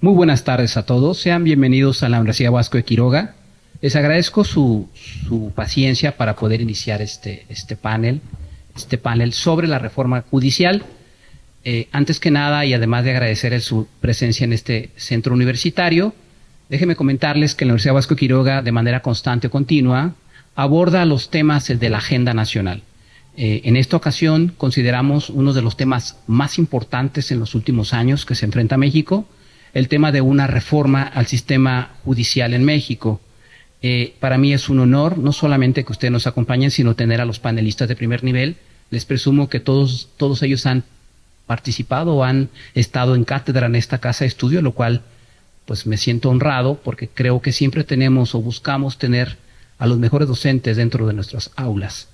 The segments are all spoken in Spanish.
Muy buenas tardes a todos, sean bienvenidos a la Universidad Vasco de Quiroga. Les agradezco su paciencia para poder iniciar este panel sobre la reforma judicial. Antes que nada, y además de agradecer su presencia en este centro universitario, déjenme comentarles que la Universidad Vasco de Quiroga, de manera constante y continua, aborda los temas de la agenda nacional. En esta ocasión consideramos uno de los temas más importantes en los últimos años que se enfrenta a México, el tema de una reforma al sistema judicial en México. Para mí es un honor, no solamente que ustedes nos acompañen, sino tener a los panelistas de primer nivel. Les presumo que todos ellos han participado o han estado en cátedra en esta casa de estudio, lo cual pues me siento honrado porque creo que siempre tenemos o buscamos tener a los mejores docentes dentro de nuestras aulas.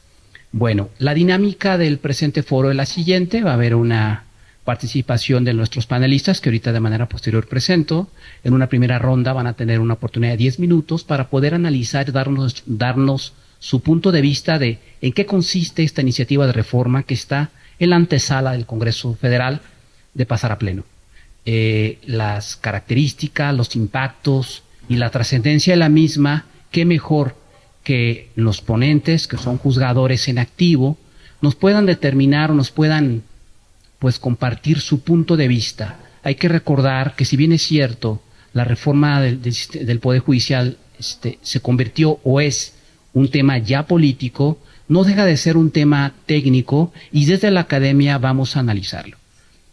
Bueno, la dinámica del presente foro es la siguiente: va a haber una participación de nuestros panelistas que ahorita de manera posterior presento. En una primera ronda van a tener una oportunidad de 10 minutos para poder analizar y darnos su punto de vista de en qué consiste esta iniciativa de reforma que está en la antesala del Congreso Federal de pasar a pleno. Las características, los impactos y la trascendencia de la misma, qué mejor que los ponentes, que son juzgadores en activo, nos puedan determinar o nos puedan pues compartir su punto de vista. Hay que recordar que si bien es cierto, la reforma del Poder Judicial se convirtió o es un tema ya político, no deja de ser un tema técnico y desde la academia vamos a analizarlo.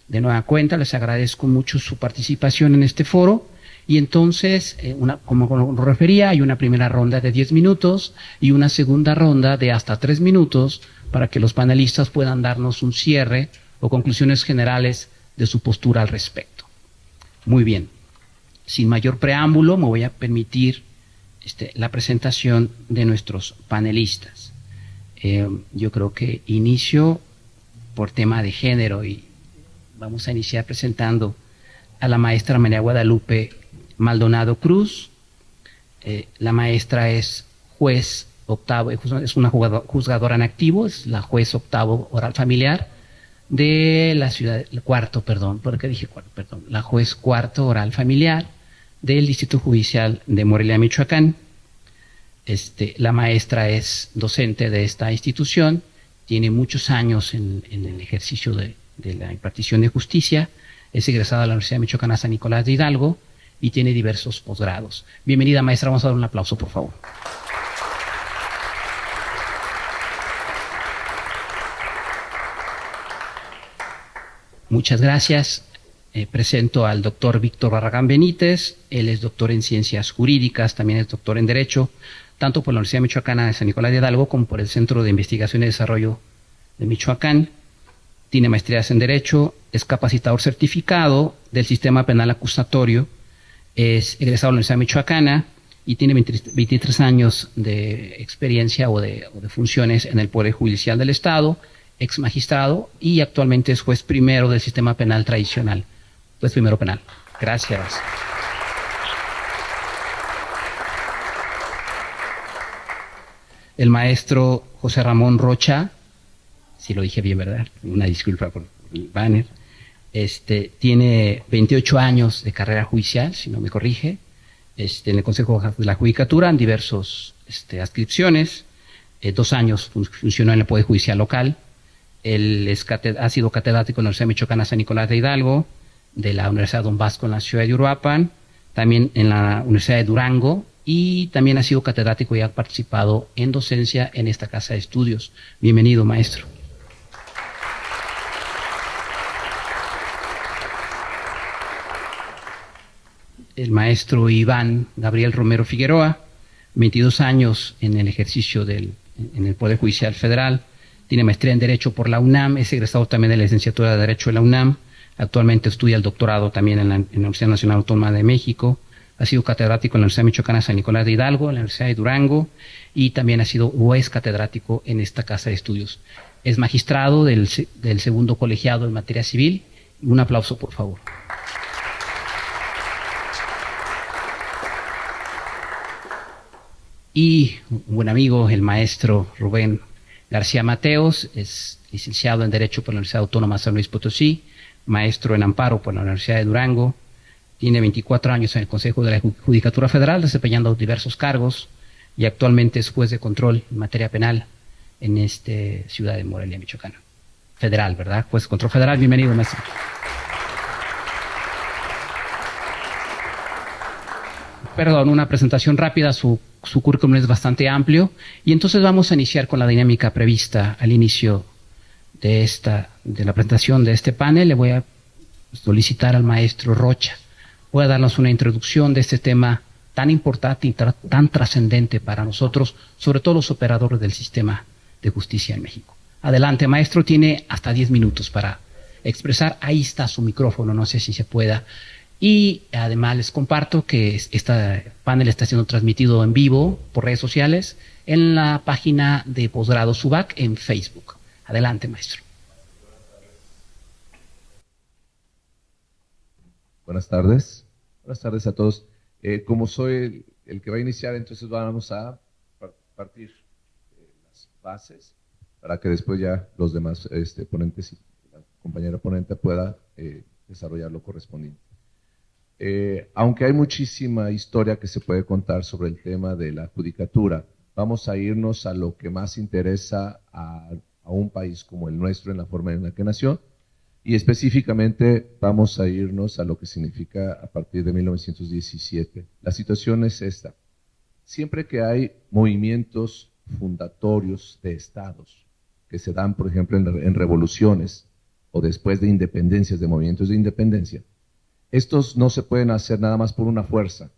De nueva cuenta, les agradezco mucho su participación en este foro y entonces, como lo refería, hay una primera ronda de 10 minutos y una segunda ronda de hasta 3 minutos para que los panelistas puedan darnos un cierre o conclusiones generales de su postura al respecto. Muy bien, sin mayor preámbulo me voy a permitir la presentación de nuestros panelistas. Yo creo que inicio por tema de género y vamos a iniciar presentando a la maestra María Guadalupe Maldonado Cruz. La maestra es juez octavo, es una juzgadora en activo, es la juez octavo oral familiar de la ciudad, la juez cuarto oral familiar del Distrito Judicial de Morelia, Michoacán. La maestra es docente de esta institución, tiene muchos años en el ejercicio de la impartición de justicia, es egresada de la Universidad Michoacana San Nicolás de Hidalgo y tiene diversos posgrados. Bienvenida, maestra, vamos a dar un aplauso, por favor. Muchas gracias. Presento al doctor Víctor Barragán Benítez. Él es doctor en Ciencias Jurídicas, también es doctor en Derecho, tanto por la Universidad Michoacana de San Nicolás de Hidalgo como por el Centro de Investigación y Desarrollo de Michoacán. Tiene maestrías en Derecho, es capacitador certificado del Sistema Penal Acusatorio, es egresado de la Universidad Michoacana y tiene 23 años de experiencia o de funciones en el Poder Judicial del Estado, ex magistrado y actualmente es juez primero del sistema penal tradicional. Juez primero penal. Gracias. El maestro José Ramón Rocha, si lo dije bien, ¿verdad? Una disculpa por el banner. Tiene 28 años de carrera judicial, si no me corrige, en el Consejo de la Judicatura, en diversas adscripciones. 2 años funcionó en el Poder Judicial local. Él ha sido catedrático en la Universidad Michoacana San Nicolás de Hidalgo, de la Universidad Don Bosco en la ciudad de Uruapan, también en la Universidad de Durango, y también ha sido catedrático y ha participado en docencia en esta casa de estudios. Bienvenido, maestro. El maestro Iván Gabriel Romero Figueroa, 22 años en el ejercicio en el Poder Judicial Federal. Tiene maestría en Derecho por la UNAM, es egresado también de la licenciatura de Derecho de la UNAM, actualmente estudia el doctorado también en la Universidad Nacional Autónoma de México, ha sido catedrático en la Universidad Michoacana San Nicolás de Hidalgo, en la Universidad de Durango y también ha sido o es catedrático en esta casa de estudios. Es magistrado del segundo colegiado en materia civil. Un aplauso, por favor. Y un buen amigo, el maestro Rubén García Mateos, es licenciado en Derecho por la Universidad Autónoma de San Luis Potosí, maestro en Amparo por la Universidad de Durango, tiene 24 años en el Consejo de la Judicatura Federal, desempeñando diversos cargos y actualmente es juez de control en materia penal en ciudad de Morelia, Michoacán. Federal, ¿verdad? Juez de control federal, bienvenido, maestro. Perdón, una presentación rápida, su currículum es bastante amplio y entonces vamos a iniciar con la dinámica prevista al inicio de la presentación de este panel. Le voy a solicitar al maestro Rocha pueda darnos una introducción de este tema tan importante y tan trascendente para nosotros, sobre todo los operadores del sistema de justicia en México. Adelante, maestro, tiene hasta 10 minutos para expresar. Ahí está su micrófono, no sé si se pueda. Y además les comparto que este panel está siendo transmitido en vivo por redes sociales en la página de Posgrado SUBAC en Facebook. Adelante, maestro. Buenas tardes. Buenas tardes a todos. Como soy el que va a iniciar, entonces vamos a partir las bases para que después ya los demás ponentes y la compañera ponente pueda desarrollar lo correspondiente. Aunque hay muchísima historia que se puede contar sobre el tema de la judicatura, vamos a irnos a lo que más interesa a un país como el nuestro en la forma en la que nació, y específicamente vamos a irnos a lo que significa a partir de 1917. La situación es esta: siempre que hay movimientos fundatorios de estados que se dan, por ejemplo, en revoluciones o después de independencias, de movimientos de independencia, estos no se pueden hacer nada más por una fuerza.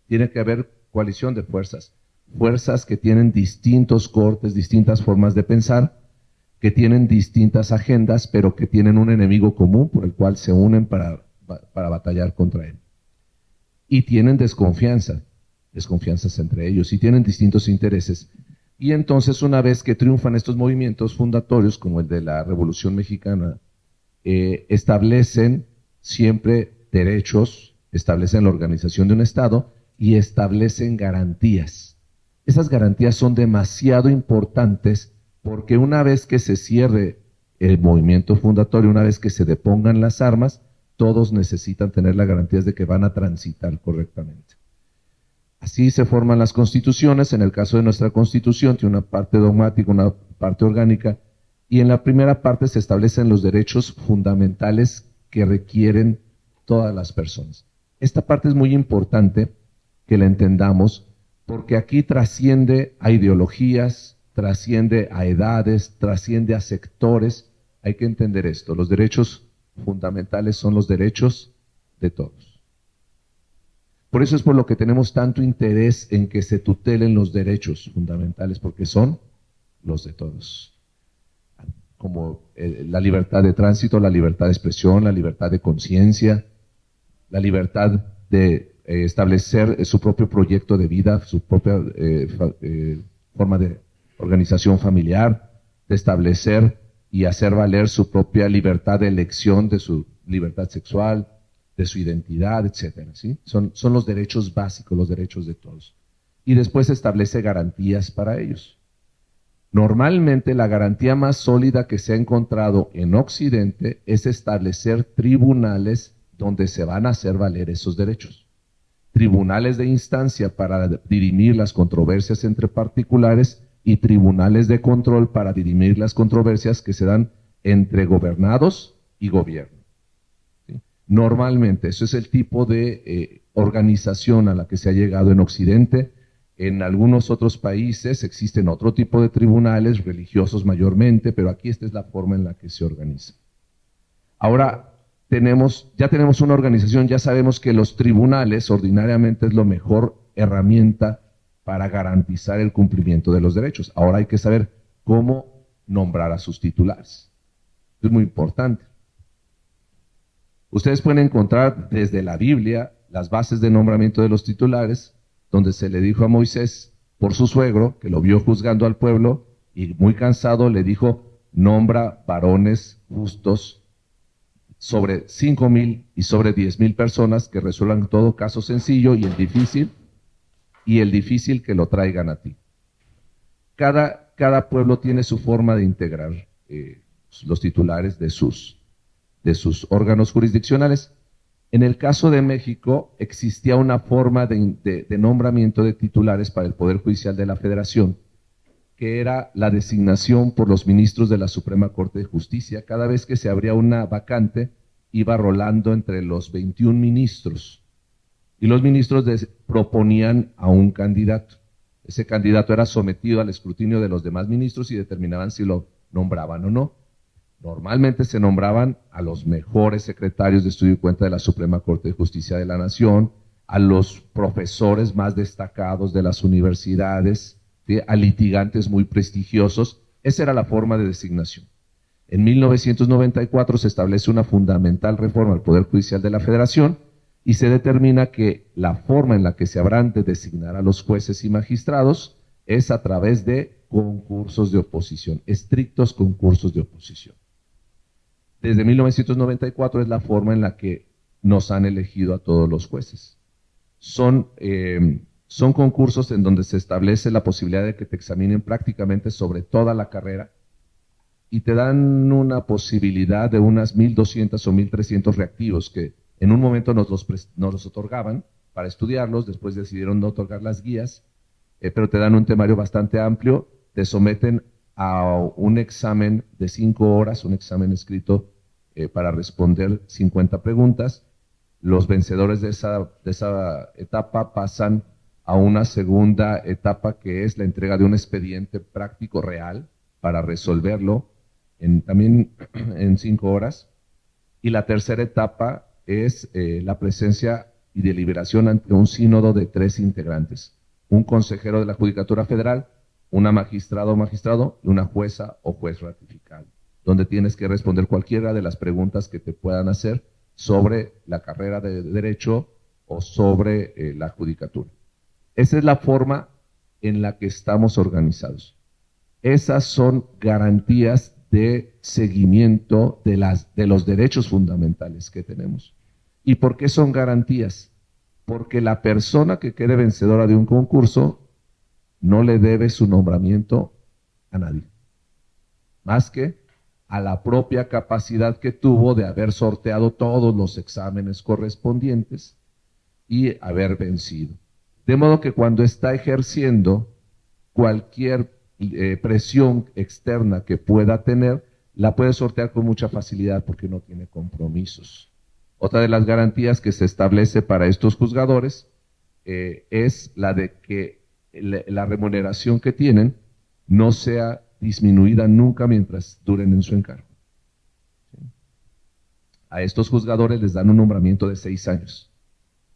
Tiene que haber coalición de fuerzas, fuerzas que tienen distintos cortes, distintas formas de pensar, que tienen distintas agendas, pero que tienen un enemigo común por el cual se unen para batallar contra él. Y tienen desconfianzas entre ellos, y tienen distintos intereses. Y entonces, una vez que triunfan estos movimientos fundatorios, como el de la Revolución Mexicana, establecen siempre derechos, establecen la organización de un Estado y establecen garantías. Esas garantías son demasiado importantes porque una vez que se cierre el movimiento fundatorio, una vez que se depongan las armas, todos necesitan tener las garantías de que van a transitar correctamente. Así se forman las constituciones. En el caso de nuestra constitución tiene una parte dogmática, una parte orgánica, y en la primera parte se establecen los derechos fundamentales que requieren todas las personas. Esta parte es muy importante que la entendamos porque aquí trasciende a ideologías, trasciende a edades, trasciende a sectores. Hay que entender esto: los derechos fundamentales son los derechos de todos. Por eso es por lo que tenemos tanto interés en que se tutelen los derechos fundamentales, porque son los de todos. Como la libertad de tránsito, la libertad de expresión, la libertad de conciencia, la libertad de establecer su propio proyecto de vida, su propia forma de organización familiar, de establecer y hacer valer su propia libertad de elección, de su libertad sexual, de su identidad, etcétera, ¿sí? Son los derechos básicos, los derechos de todos. Y después establece garantías para ellos. Normalmente la garantía más sólida que se ha encontrado en Occidente es establecer tribunales donde se van a hacer valer esos derechos. Tribunales de instancia para dirimir las controversias entre particulares y tribunales de control para dirimir las controversias que se dan entre gobernados y gobierno. ¿Sí? Normalmente, eso es el tipo de organización a la que se ha llegado en Occidente. En algunos otros países existen otro tipo de tribunales, religiosos mayormente, pero aquí esta es la forma en la que se organiza. Ahora, ya tenemos una organización, ya sabemos que los tribunales ordinariamente es la mejor herramienta para garantizar el cumplimiento de los derechos. Ahora hay que saber cómo nombrar a sus titulares. Esto es muy importante. Ustedes pueden encontrar desde la Biblia las bases de nombramiento de los titulares, donde se le dijo a Moisés por su suegro, que lo vio juzgando al pueblo, y muy cansado le dijo: nombra varones justos sobre 5,000 y sobre 10,000 personas que resuelvan todo caso sencillo y el difícil que lo traigan a ti. Cada pueblo tiene su forma de integrar los titulares de sus órganos jurisdiccionales. En el caso de México, existía una forma de nombramiento de titulares para el Poder Judicial de la Federación, que era la designación por los ministros de la Suprema Corte de Justicia. Cada vez que se abría una vacante, iba rolando entre los 21 ministros, y los ministros proponían a un candidato. Ese candidato era sometido al escrutinio de los demás ministros y determinaban si lo nombraban o no. Normalmente se nombraban a los mejores secretarios de estudio y cuenta de la Suprema Corte de Justicia de la Nación, a los profesores más destacados de las universidades, ¿sí?, a litigantes muy prestigiosos. Esa era la forma de designación. En 1994 se establece una fundamental reforma al Poder Judicial de la Federación y se determina que la forma en la que se habrán de designar a los jueces y magistrados es a través de concursos de oposición, estrictos concursos de oposición. Desde 1994 es la forma en la que nos han elegido a todos los jueces. Son concursos en donde se establece la posibilidad de que te examinen prácticamente sobre toda la carrera y te dan una posibilidad de unas 1,200 o 1,300 reactivos que en un momento nos los otorgaban para estudiarlos, después decidieron no otorgar las guías, pero te dan un temario bastante amplio, te someten a un examen de 5 horas, un examen escrito para responder 50 preguntas. Los vencedores de esa etapa pasan a una segunda etapa, que es la entrega de un expediente práctico real para resolverlo también en 5 horas. Y la tercera etapa es la presencia y deliberación ante un sínodo de 3 integrantes: un consejero de la Judicatura Federal, una magistrada o magistrado y una jueza o juez ratificado, donde tienes que responder cualquiera de las preguntas que te puedan hacer sobre la carrera de Derecho o sobre la Judicatura. Esa es la forma en la que estamos organizados. Esas son garantías de seguimiento de los derechos fundamentales que tenemos. ¿Y por qué son garantías? Porque la persona que quede vencedora de un concurso no le debe su nombramiento a nadie, más que a la propia capacidad que tuvo de haber sorteado todos los exámenes correspondientes y haber vencido. De modo que cuando está ejerciendo cualquier presión externa que pueda tener, la puede sortear con mucha facilidad porque no tiene compromisos. Otra de las garantías que se establece para estos juzgadores es la de que la remuneración que tienen no sea disminuida nunca mientras duren en su encargo. A estos juzgadores les dan un nombramiento de 6 años.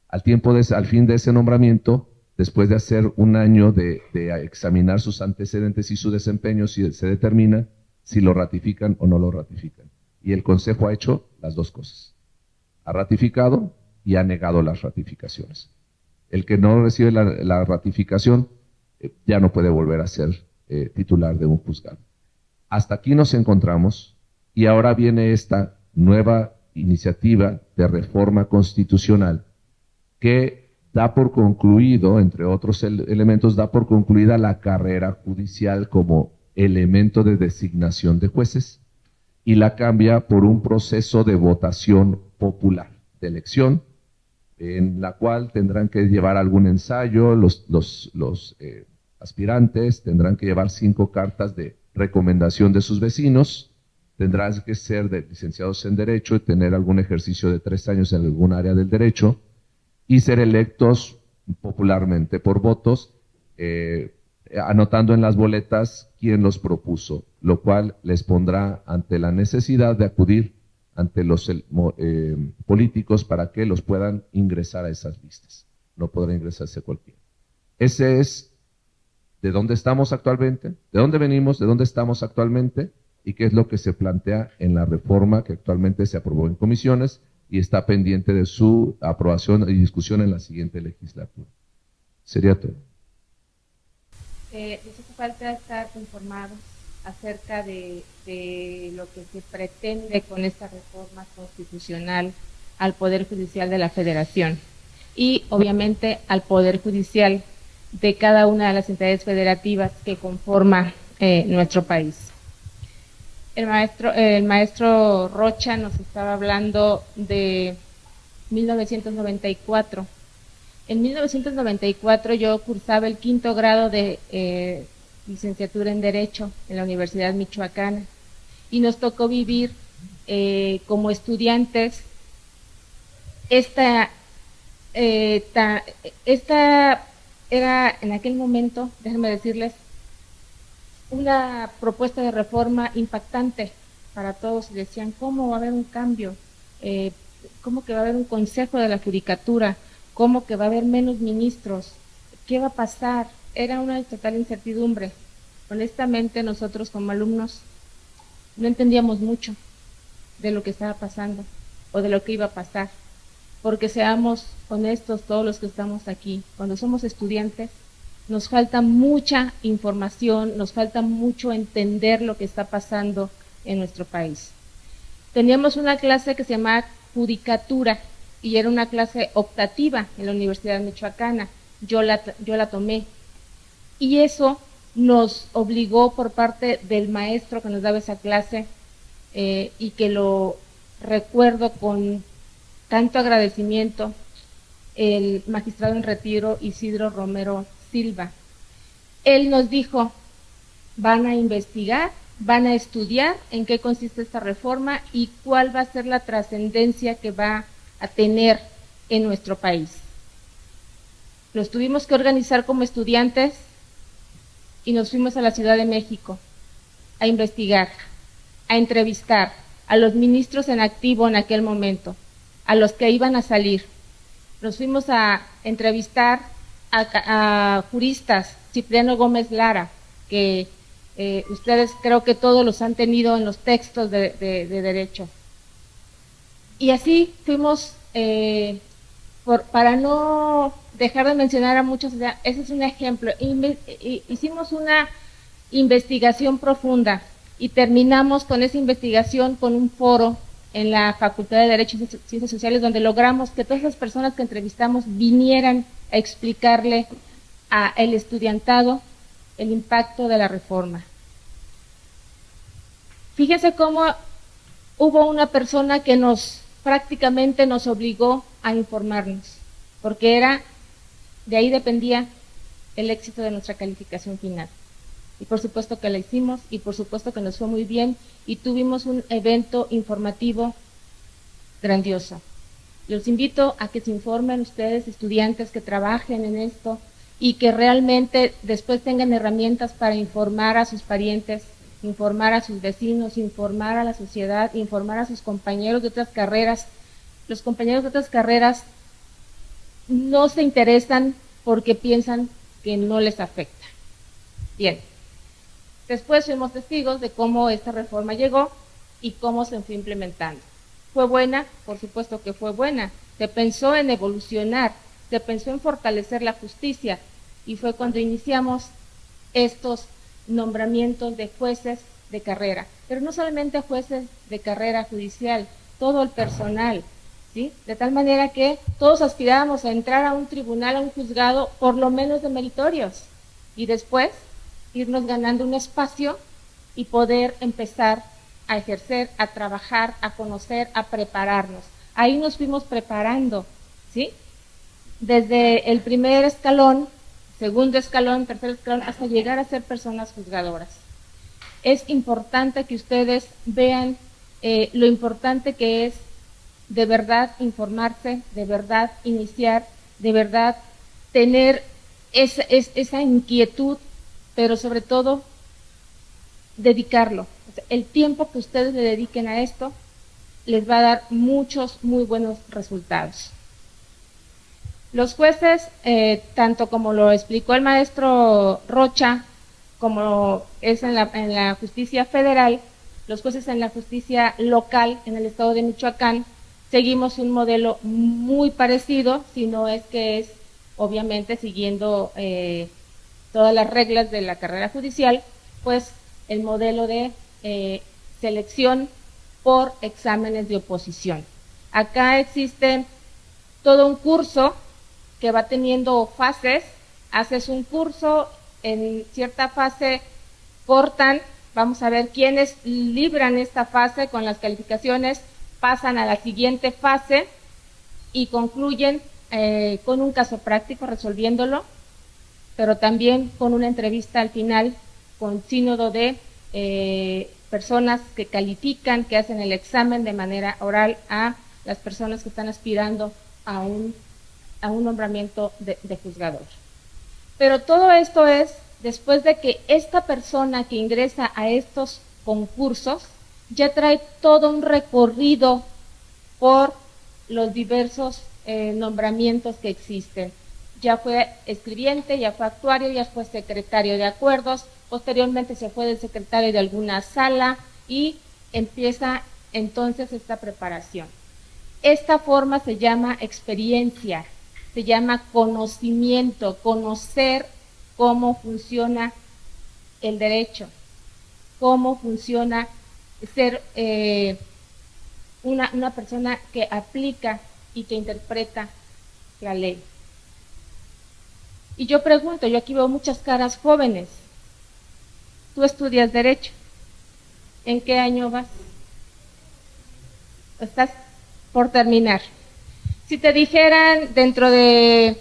Al fin de ese nombramiento, después de hacer un año de examinar sus antecedentes y su desempeño, se determina si lo ratifican o no lo ratifican. Y el Consejo ha hecho las dos cosas: ha ratificado y ha negado las ratificaciones. El que no recibe la ratificación ya no puede volver a ser titular de un juzgado. Hasta aquí nos encontramos, y ahora viene esta nueva iniciativa de reforma constitucional que da por concluido, entre otros elementos, da por concluida la carrera judicial como elemento de designación de jueces y la cambia por un proceso de votación popular, de elección, en la cual tendrán que llevar algún ensayo, los aspirantes tendrán que llevar 5 cartas de recomendación de sus vecinos, tendrán que ser licenciados en Derecho y tener algún ejercicio de 3 años en algún área del derecho y ser electos popularmente por votos, anotando en las boletas quién los propuso, lo cual les pondrá ante la necesidad de acudir ante los políticos para que los puedan ingresar a esas listas. No podrá ingresarse cualquiera. Ese es de dónde estamos actualmente, de dónde venimos, de dónde estamos actualmente y qué es lo que se plantea en la reforma que actualmente se aprobó en comisiones y está pendiente de su aprobación y discusión en la siguiente legislatura. Sería todo. Les hace falta estar informados acerca de lo que se pretende con esta reforma constitucional al Poder Judicial de la Federación y obviamente al Poder Judicial de cada una de las entidades federativas que conforma nuestro país. El maestro Rocha nos estaba hablando de 1994. En 1994 yo cursaba el 5º grado de licenciatura en Derecho en la Universidad Michoacana y nos tocó vivir como estudiantes esta era en aquel momento, déjenme decirles, una propuesta de reforma impactante para todos. Decían, ¿cómo va a haber un cambio? ¿Cómo que va a haber un consejo de la judicatura? ¿Cómo que va a haber menos ministros? ¿Qué va a pasar? Era una total incertidumbre. Honestamente, nosotros como alumnos no entendíamos mucho de lo que estaba pasando o de lo que iba a pasar. Porque seamos honestos todos los que estamos aquí, cuando somos estudiantes nos falta mucha información, nos falta mucho entender lo que está pasando en nuestro país. Teníamos una clase que se llamaba Judicatura y era una clase optativa en la Universidad Michoacana, yo la tomé y eso nos obligó por parte del maestro que nos daba esa clase y que lo recuerdo con tanto agradecimiento, el magistrado en retiro Isidro Romero Silva. Él nos dijo, van a investigar, van a estudiar en qué consiste esta reforma y cuál va a ser la trascendencia que va a tener en nuestro país. Los tuvimos que organizar como estudiantes y nos fuimos a la Ciudad de México a investigar, a entrevistar a los ministros en activo en aquel momento, a los que iban a salir. Nos fuimos a entrevistar a juristas, Cipriano Gómez Lara, que ustedes creo que todos los han tenido en los textos de derecho. Y así fuimos, para no dejar de mencionar a muchos, ese es un ejemplo. Hicimos una investigación profunda y terminamos con esa investigación con un foro en la Facultad de Derecho y Ciencias Sociales, donde logramos que todas esas personas que entrevistamos vinieran a explicarle al estudiantado el impacto de la reforma. Fíjense cómo hubo una persona que prácticamente nos obligó a informarnos, porque de ahí dependía el éxito de nuestra calificación final. Y por supuesto que la hicimos, y por supuesto que nos fue muy bien, y tuvimos un evento informativo grandioso. Los invito a que se informen ustedes, estudiantes que trabajen en esto, y que realmente después tengan herramientas para informar a sus parientes, informar a sus vecinos, informar a la sociedad, informar a sus compañeros de otras carreras. Los compañeros de otras carreras no se interesan porque piensan que no les afecta. Bien. Después fuimos testigos de cómo esta reforma llegó y cómo se fue implementando. ¿Fue buena? Por supuesto que fue buena. Se pensó en evolucionar, se pensó en fortalecer la justicia y fue cuando iniciamos estos nombramientos de jueces de carrera. Pero no solamente jueces de carrera judicial, todo el personal, ¿sí? De tal manera que todos aspirábamos a entrar a un tribunal, a un juzgado, por lo menos de meritorios. Y después irnos ganando un espacio y poder empezar a ejercer, a trabajar, a conocer, a prepararnos. Ahí nos fuimos preparando, ¿sí? Desde el primer escalón, segundo escalón, tercer escalón, hasta llegar a ser personas juzgadoras. Es importante que ustedes vean lo importante que es de verdad informarse, de verdad iniciar, de verdad tener esa inquietud, pero sobre todo dedicarlo. O sea, el tiempo que ustedes le dediquen a esto les va a dar muchos muy buenos resultados. Los jueces, tanto como lo explicó el maestro Rocha, como es en la justicia federal, los jueces en la justicia local en el estado de Michoacán, seguimos un modelo muy parecido, si no es que es obviamente siguiendo todas las reglas de la carrera judicial, pues el modelo de selección por exámenes de oposición. Acá existe todo un curso que va teniendo fases, haces un curso, en cierta fase cortan, vamos a ver quiénes libran esta fase con las calificaciones, pasan a la siguiente fase y concluyen con un caso práctico resolviéndolo, pero también con una entrevista al final con sínodo de personas que califican, que hacen el examen de manera oral a las personas que están aspirando a un nombramiento de juzgador. Pero todo esto es después de que esta persona que ingresa a estos concursos ya trae todo un recorrido por los diversos nombramientos que existen. Ya fue escribiente, ya fue actuario, ya fue secretario de acuerdos, posteriormente se fue del secretario de alguna sala y empieza entonces esta preparación. Esta forma se llama experiencia, se llama conocimiento, conocer cómo funciona el derecho, cómo funciona ser una persona que aplica y que interpreta la ley. Y yo pregunto, yo aquí veo muchas caras jóvenes. Tú estudias Derecho. ¿En qué año vas? Estás por terminar. Si te dijeran dentro de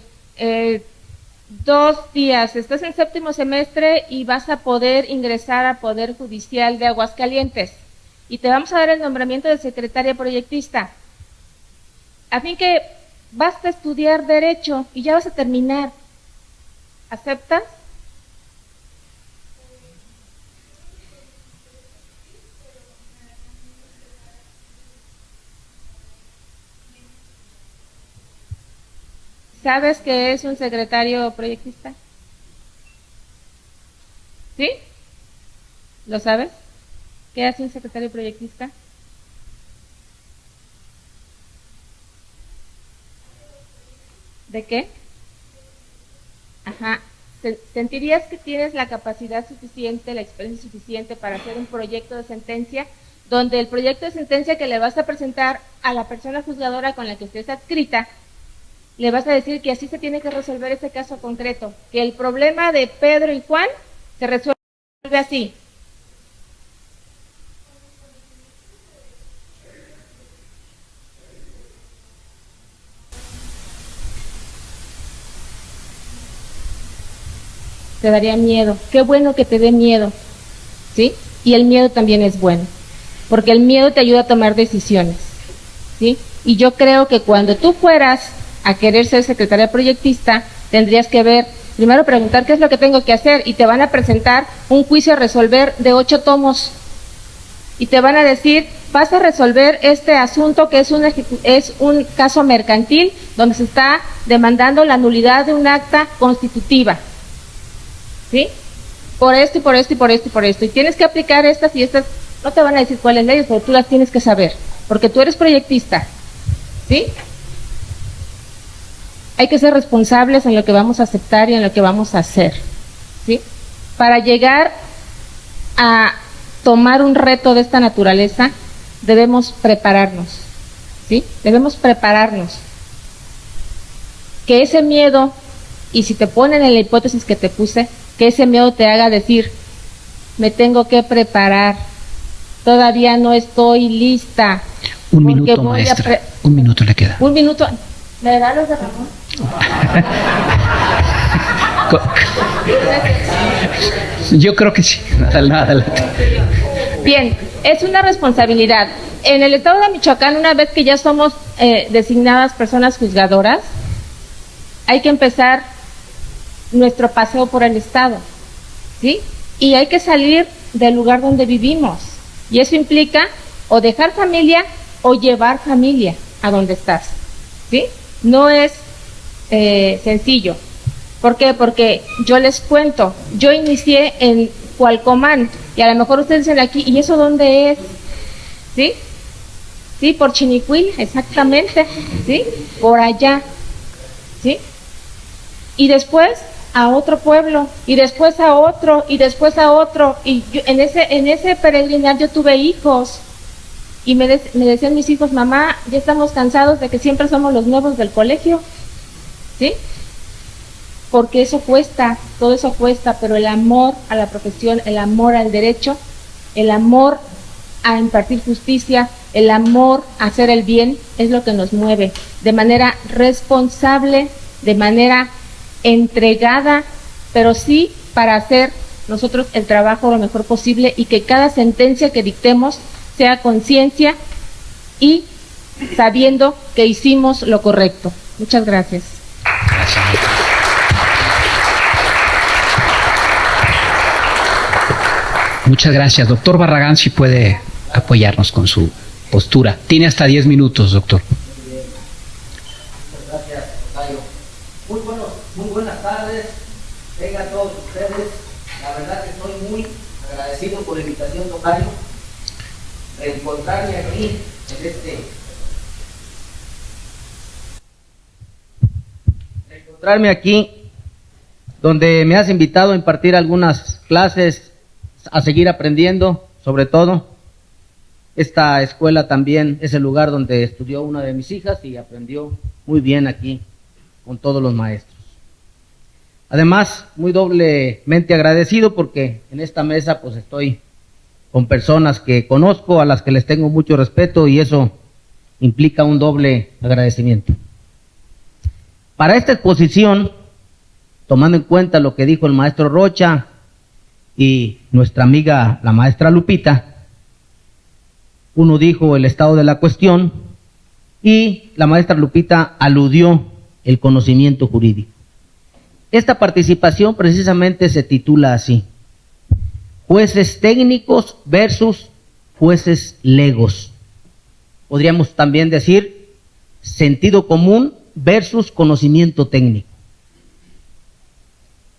2 días, estás en 7º semestre y vas a poder ingresar a Poder Judicial de Aguascalientes y te vamos a dar el nombramiento de secretaria proyectista, a fin que basta estudiar Derecho y ya vas a terminar. ¿Aceptas? ¿Sabes qué es un secretario proyectista? ¿Sí? ¿Lo sabes? ¿Qué hace un secretario proyectista? ¿De qué? Ajá. ¿Sentirías que tienes la capacidad suficiente, la experiencia suficiente para hacer un proyecto de sentencia, donde el proyecto de sentencia que le vas a presentar a la persona juzgadora con la que estés adscrita, le vas a decir que así se tiene que resolver ese caso concreto, que el problema de Pedro y Juan se resuelve así? Te daría miedo. Qué bueno que te dé miedo, ¿sí? Y el miedo también es bueno, porque el miedo te ayuda a tomar decisiones, ¿sí? Y yo creo que cuando tú fueras a querer ser secretaria proyectista, tendrías que ver, primero preguntar qué es lo que tengo que hacer, y te van a presentar un juicio a resolver de 8 tomos, y te van a decir, vas a resolver este asunto que es un caso mercantil, donde se está demandando la nulidad de un acta constitutiva, ¿sí? Por esto y por esto y por esto y por esto, y tienes que aplicar estas y estas, no te van a decir cuáles leyes, pero tú las tienes que saber, porque tú eres proyectista, ¿sí? Hay que ser responsables en lo que vamos a aceptar y en lo que vamos a hacer, ¿sí? Para llegar a tomar un reto de esta naturaleza, debemos prepararnos, ¿sí? Debemos prepararnos. Que ese miedo, y si te ponen en la hipótesis que te puse, que ese miedo te haga decir, me tengo que preparar, todavía no estoy lista. Un minuto, maestra, un minuto le queda. Un minuto, ¿me da los de Ramón? Yo creo que sí. Adelante. Bien, es una responsabilidad. En el estado de Michoacán, una vez que ya somos designadas personas juzgadoras, hay que empezar nuestro paseo por el estado, ¿sí? Y hay que salir del lugar donde vivimos. Y eso implica o dejar familia o llevar familia a donde estás, ¿sí? No es sencillo. ¿Por qué? Porque yo les cuento, yo inicié en Cualcomán, y a lo mejor ustedes dicen aquí, ¿y eso dónde es? ¿Sí? Sí, por Chinicuil, exactamente, ¿sí? Por allá, ¿sí? Y después a otro pueblo, y después a otro, y después a otro, y yo, en ese peregrinar yo tuve hijos, y me decían mis hijos, mamá, ya estamos cansados de que siempre somos los nuevos del colegio, ¿sí? Porque eso cuesta, todo eso cuesta, pero el amor a la profesión, el amor al derecho, el amor a impartir justicia, el amor a hacer el bien es lo que nos mueve de manera responsable, de manera entregada, pero sí para hacer nosotros el trabajo lo mejor posible y que cada sentencia que dictemos sea conciencia y sabiendo que hicimos lo correcto. Muchas gracias. Muchas gracias. Doctor Barragán, si puede apoyarnos con su postura. Tiene hasta 10 minutos, doctor. Muchas gracias, Tocayo. Muy buenas tardes. Vengan todos ustedes. La verdad que estoy muy agradecido por la invitación, Tocayo. Reencontrarme aquí donde me has invitado a impartir algunas clases, a seguir aprendiendo, sobre todo. Esta escuela también es el lugar donde estudió una de mis hijas y aprendió muy bien aquí con todos los maestros. Además, muy doblemente agradecido porque en esta mesa pues estoy con personas que conozco, a las que les tengo mucho respeto, y eso implica un doble agradecimiento. Para esta exposición, tomando en cuenta lo que dijo el maestro Rocha y nuestra amiga la maestra Lupita, uno dijo el estado de la cuestión y la maestra Lupita aludió el conocimiento jurídico. Esta participación precisamente se titula así: jueces técnicos versus jueces legos. Podríamos también decir sentido común versus conocimiento técnico.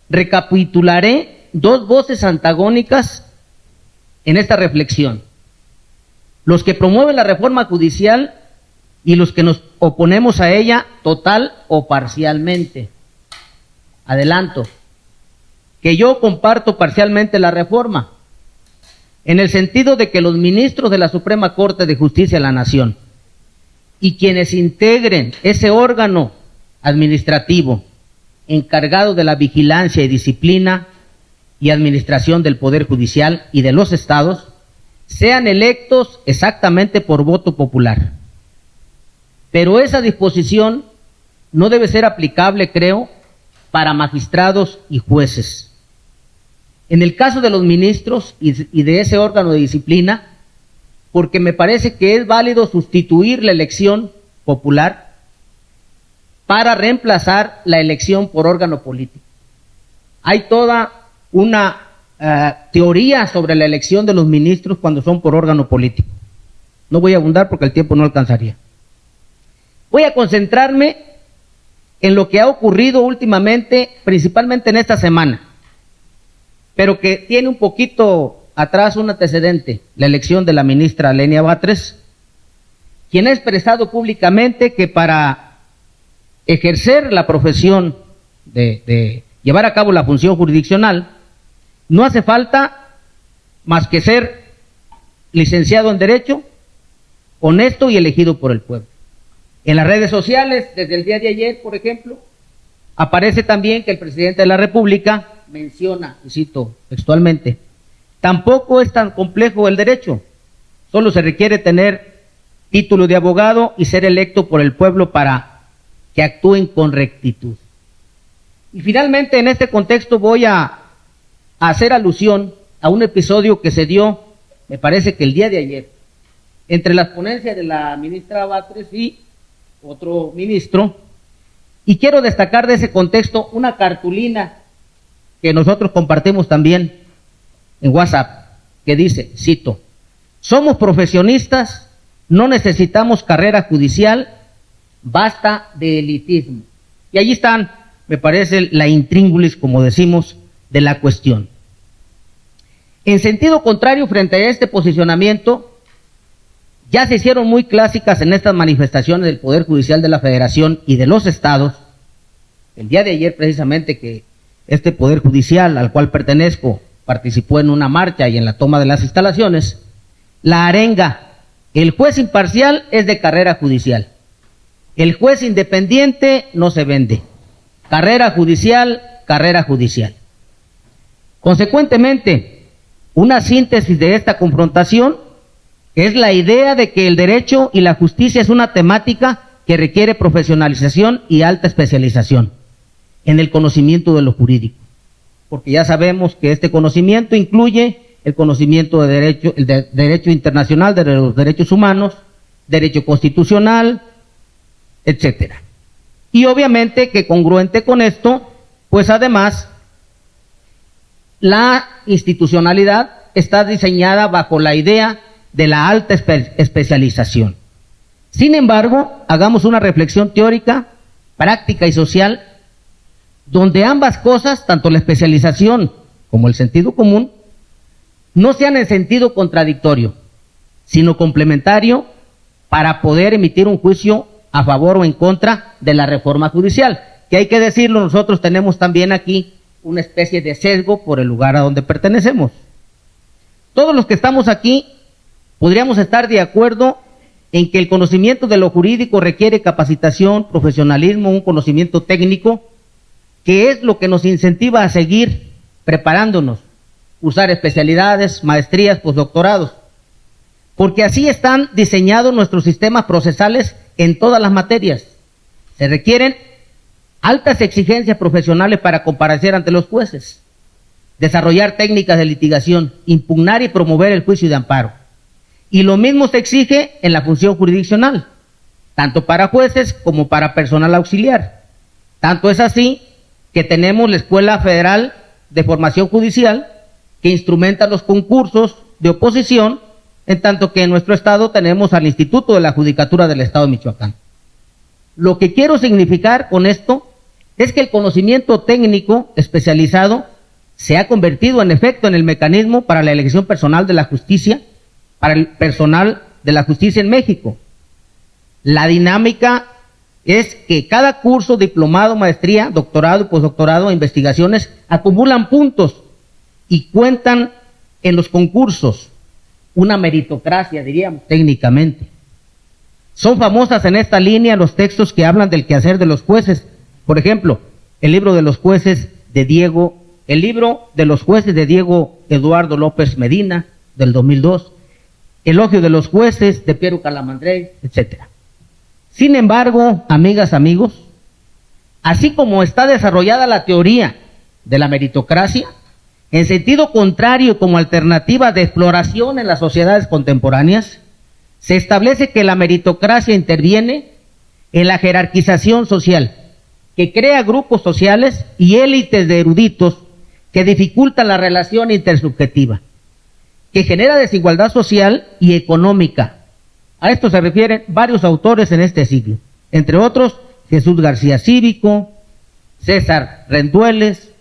Recapitularé dos voces antagónicas en esta reflexión: los que promueven la reforma judicial y los que nos oponemos a ella total o parcialmente. Adelanto que yo comparto parcialmente la reforma, en el sentido de que los ministros de la Suprema Corte de Justicia de la Nación y quienes integren ese órgano administrativo encargado de la vigilancia y disciplina y administración del Poder Judicial y de los estados sean electos exactamente por voto popular. Pero esa disposición no debe ser aplicable, creo, para magistrados y jueces. En el caso de los ministros y de ese órgano de disciplina, porque me parece que es válido sustituir la elección popular para reemplazar la elección por órgano político. Hay toda una teoría sobre la elección de los ministros cuando son por órgano político. No voy a abundar porque el tiempo no alcanzaría. Voy a concentrarme en lo que ha ocurrido últimamente, principalmente en esta semana, pero que tiene un poquito atrás un antecedente: la elección de la ministra Lenia Batres, quien ha expresado públicamente que para ejercer la profesión de llevar a cabo la función jurisdiccional no hace falta más que ser licenciado en Derecho, honesto y elegido por el pueblo. En las redes sociales, desde el día de ayer, por ejemplo, aparece también que el presidente de la República menciona, y cito textualmente: tampoco es tan complejo el derecho, solo se requiere tener título de abogado y ser electo por el pueblo para que actúen con rectitud. Y finalmente, en este contexto voy a hacer alusión a un episodio que se dio, me parece que el día de ayer, entre las ponencias de la ministra Batres y otro ministro, y quiero destacar de ese contexto una cartulina que nosotros compartimos también en WhatsApp, que dice, cito: somos profesionistas, no necesitamos carrera judicial, basta de elitismo. Y allí están, me parece, la intríngulis, como decimos, de la cuestión. En sentido contrario, frente a este posicionamiento, ya se hicieron muy clásicas en estas manifestaciones del Poder Judicial de la Federación y de los estados. El día de ayer, precisamente, que este Poder Judicial al cual pertenezco participó en una marcha y en la toma de las instalaciones, la arenga: el juez imparcial es de carrera judicial, el juez independiente no se vende, carrera judicial, carrera judicial. Consecuentemente, una síntesis de esta confrontación Es la idea de que el derecho y la justicia es una temática que requiere profesionalización y alta especialización en el conocimiento de lo jurídico. Porque ya sabemos que este conocimiento incluye el conocimiento de derecho, derecho internacional, de los derechos humanos, derecho constitucional, etcétera. Y obviamente que congruente con esto, pues además, la institucionalidad está diseñada bajo la idea de la alta especialización. Sin embargo, hagamos una reflexión teórica, práctica y social, donde ambas cosas, tanto la especialización como el sentido común, no sean en sentido contradictorio, sino complementario para poder emitir un juicio a favor o en contra de la reforma judicial. Que hay que decirlo, nosotros tenemos también aquí una especie de sesgo por el lugar a donde pertenecemos. Todos los que estamos aquí podríamos estar de acuerdo en que el conocimiento de lo jurídico requiere capacitación, profesionalismo, un conocimiento técnico, que es lo que nos incentiva a seguir preparándonos, usar especialidades, maestrías, postdoctorados, porque así están diseñados nuestros sistemas procesales en todas las materias. Se requieren altas exigencias profesionales para comparecer ante los jueces, desarrollar técnicas de litigación, impugnar y promover el juicio de amparo. Y lo mismo se exige en la función jurisdiccional, tanto para jueces como para personal auxiliar. Tanto es así que tenemos la Escuela Federal de Formación Judicial, que instrumenta los concursos de oposición, en tanto que en nuestro estado tenemos al Instituto de la Judicatura del Estado de Michoacán. Lo que quiero significar con esto es que el conocimiento técnico especializado se ha convertido en efecto en el mecanismo para la elección personal de la justicia, para el personal de la justicia en México. La dinámica es que cada curso, diplomado, maestría, doctorado y postdoctorado, investigaciones, acumulan puntos y cuentan en los concursos, una meritocracia, diríamos, técnicamente. Son famosas en esta línea los textos que hablan del quehacer de los jueces. Por ejemplo, el libro de los jueces de Diego Eduardo López Medina, del 2002, Elogio de los jueces, de Piero Calamandrei, etc. Sin embargo, amigas, amigos, así como está desarrollada la teoría de la meritocracia, en sentido contrario como alternativa de exploración en las sociedades contemporáneas, se establece que la meritocracia interviene en la jerarquización social, que crea grupos sociales y élites de eruditos que dificultan la relación intersubjetiva, que genera desigualdad social y económica. A esto se refieren varios autores en este siglo, entre otros Jesús García Cívico, César Rendueles,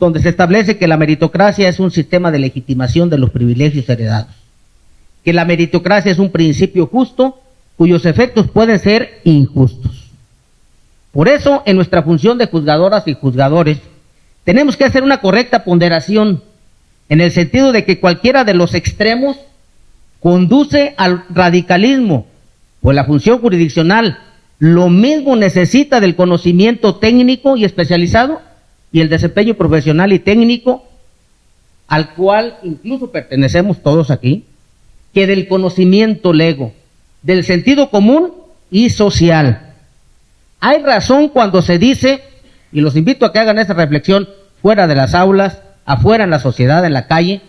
donde se establece que la meritocracia es un sistema de legitimación de los privilegios heredados, que la meritocracia es un principio justo cuyos efectos pueden ser injustos. Por eso, en nuestra función de juzgadoras y juzgadores, tenemos que hacer una correcta ponderación en el sentido de que cualquiera de los extremos conduce al radicalismo, pues la función jurisdiccional lo mismo necesita del conocimiento técnico y especializado y el desempeño profesional y técnico, al cual incluso pertenecemos todos aquí, que del conocimiento lego, del sentido común y social. Hay razón cuando se dice, y los invito a que hagan esa reflexión fuera de las aulas, afuera en la sociedad, en la calle,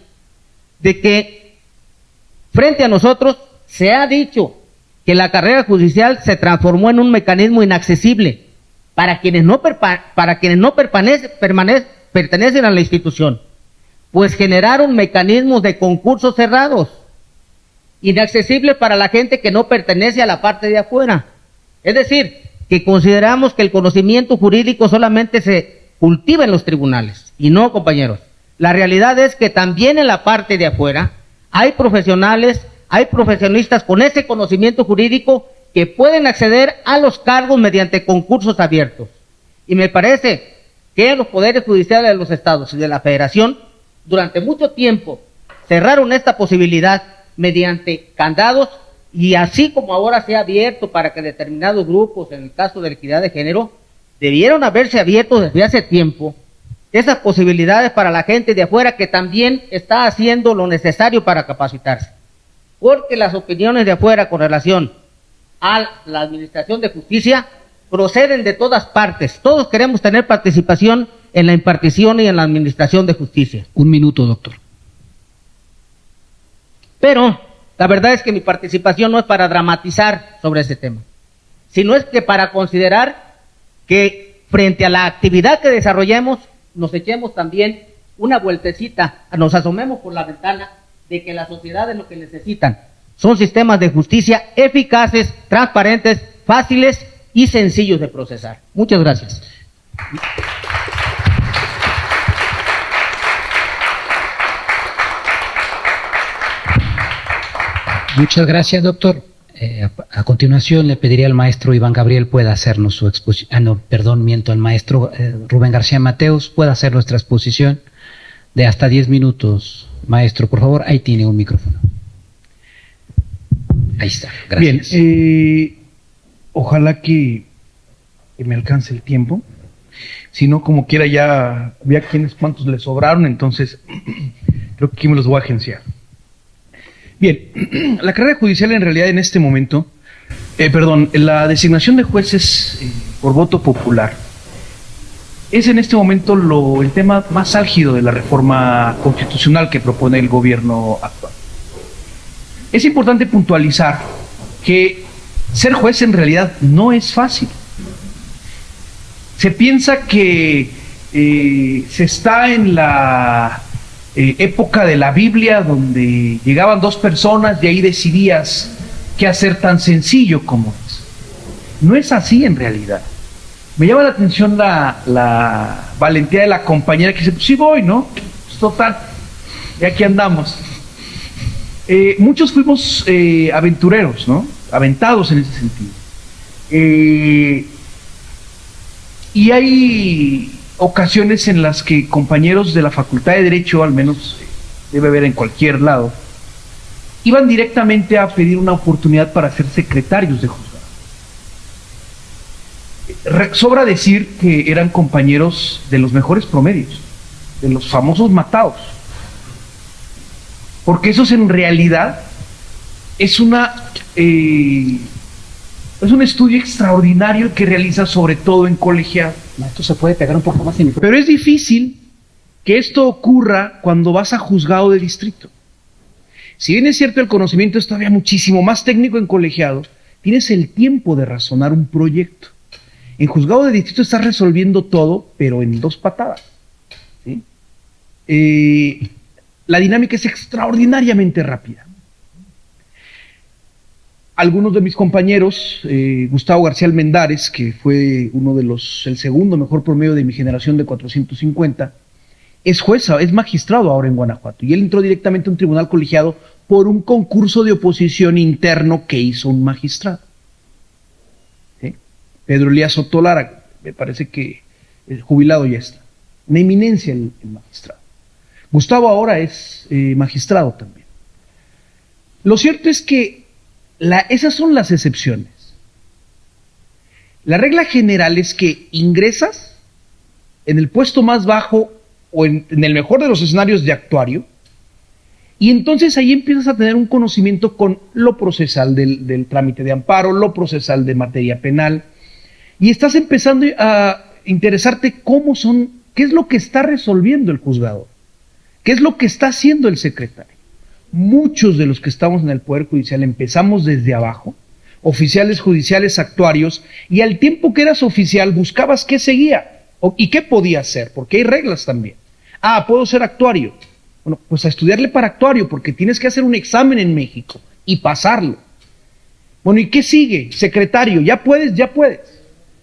de que frente a nosotros se ha dicho que la carrera judicial se transformó en un mecanismo inaccesible para quienes no pertenecen a la institución, pues generaron mecanismos de concursos cerrados, inaccesibles para la gente que no pertenece a la parte de afuera. Es decir, que consideramos que el conocimiento jurídico solamente se cultiva en los tribunales. Y no, compañeros. La realidad es que también en la parte de afuera hay profesionales, hay profesionistas con ese conocimiento jurídico que pueden acceder a los cargos mediante concursos abiertos. Y me parece que los poderes judiciales de los estados y de la federación durante mucho tiempo cerraron esta posibilidad mediante candados, y así como ahora se ha abierto para que determinados grupos, en el caso de la equidad de género, debieron haberse abierto desde hace tiempo esas posibilidades para la gente de afuera que también está haciendo lo necesario para capacitarse. porque las opiniones de afuera con relación a la administración de justicia proceden de todas partes. Todos queremos tener participación en la impartición y en la administración de justicia. Un minuto, doctor. Pero la verdad es que mi participación no es para dramatizar sobre ese tema, sino es que para considerar que frente a la actividad que desarrollemos, nos echemos también una vueltecita, nos asomemos por la ventana de que las sociedades lo que necesitan son sistemas de justicia eficaces, transparentes, fáciles y sencillos de procesar. Muchas gracias. Muchas gracias, doctor. A continuación le pediría al maestro Iván Gabriel pueda hacernos su exposición, al maestro Rubén García Mateos pueda hacer nuestra exposición de hasta 10 minutos. Maestro, por favor, ahí tiene un micrófono. Ahí está, gracias. Bien, ojalá que me alcance el tiempo. Si no, como quiera, ya vi a quienes cuántos le sobraron, entonces creo que aquí me los voy a agenciar. Bien, la carrera judicial en realidad en este momento, la designación de jueces por voto popular es en este momento el tema más álgido de la reforma constitucional que propone el gobierno actual. Es importante puntualizar que ser juez en realidad no es fácil. Se piensa que se está en la época de la Biblia donde llegaban dos personas y ahí decidías qué hacer tan sencillo como es. No es así en realidad. Me llama la atención la valentía de la compañera que dice, pues sí voy, ¿no? Pues total, y aquí andamos. Muchos fuimos aventureros, ¿no? Aventados en ese sentido. Y hay ocasiones en las que compañeros de la Facultad de Derecho, al menos debe haber en cualquier lado, iban directamente a pedir una oportunidad para ser secretarios de juzgado. Sobra decir que eran compañeros de los mejores promedios, de los famosos matados, porque eso en realidad es un estudio extraordinario que realiza sobre todo en colegiado. Maestro, ¿se puede pegar un poco más? Pero es difícil que esto ocurra cuando vas a juzgado de distrito. Si bien es cierto el conocimiento es todavía muchísimo más técnico en colegiado, tienes el tiempo de razonar un proyecto. En juzgado de distrito estás resolviendo todo, pero en 2 patadas. ¿Sí? La dinámica es extraordinariamente rápida. Algunos de mis compañeros, Gustavo García Almendares, que fue el segundo mejor promedio de mi generación de 450, es juez, es magistrado ahora en Guanajuato, y él entró directamente a un tribunal colegiado por un concurso de oposición interno que hizo un magistrado. ¿Sí? Pedro Elías Soto Lara, me parece que el jubilado ya está, una eminencia el magistrado. Gustavo ahora es magistrado también. Lo cierto es que esas son las excepciones. La regla general es que ingresas en el puesto más bajo o en el mejor de los escenarios de actuario, y entonces ahí empiezas a tener un conocimiento con lo procesal del trámite de amparo, lo procesal de materia penal, y estás empezando a interesarte qué es lo que está resolviendo el juzgador, qué es lo que está haciendo el secretario. Muchos de los que estamos en el Poder Judicial empezamos desde abajo, oficiales judiciales, actuarios, y al tiempo que eras oficial buscabas qué seguía y qué podía hacer, porque hay reglas también. Puedo ser actuario. Bueno, pues a estudiarle para actuario, porque tienes que hacer un examen en México y pasarlo. Bueno, ¿y qué sigue? Secretario, ya puedes.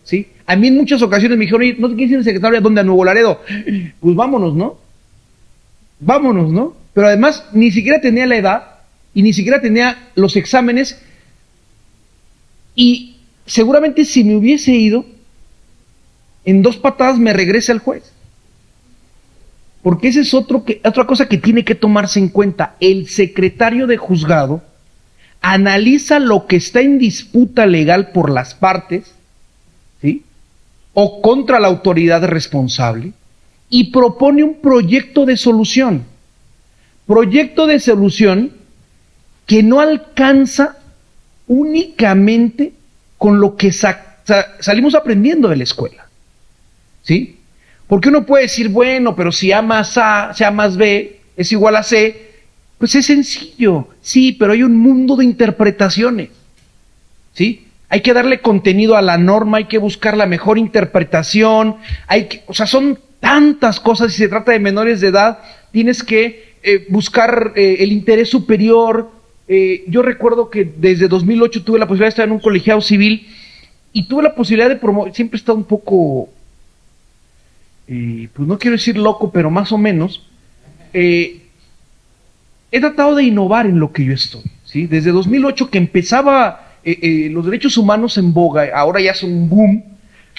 ¿Sí? A mí en muchas ocasiones me dijeron, oye, ¿no te quieres ir de secretario a dónde? A Nuevo Laredo. Pues vámonos, ¿no? Pero además ni siquiera tenía la edad y ni siquiera tenía los exámenes, y seguramente si me hubiese ido, en 2 patadas me regresa el juez. Porque esa es otra cosa que tiene que tomarse en cuenta. El secretario de juzgado analiza lo que está en disputa legal por las partes, ¿sí?, o contra la autoridad responsable, y propone un proyecto de solución. Proyecto de solución que no alcanza únicamente con lo que salimos aprendiendo de la escuela, ¿sí? Porque uno puede decir, bueno, pero si A más A, C más B es igual a C, pues es sencillo, sí, pero hay un mundo de interpretaciones, ¿sí? Hay que darle contenido a la norma, hay que buscar la mejor interpretación, o sea, son tantas cosas. Si se trata de menores de edad, tienes que buscar el interés superior. Yo recuerdo que desde 2008 tuve la posibilidad de estar en un colegiado civil y tuve la posibilidad de promover, siempre he estado un poco, pues no quiero decir loco, pero más o menos, he tratado de innovar en lo que yo estoy, ¿sí? Desde 2008 que empezaba los derechos humanos en boga, ahora ya son un boom,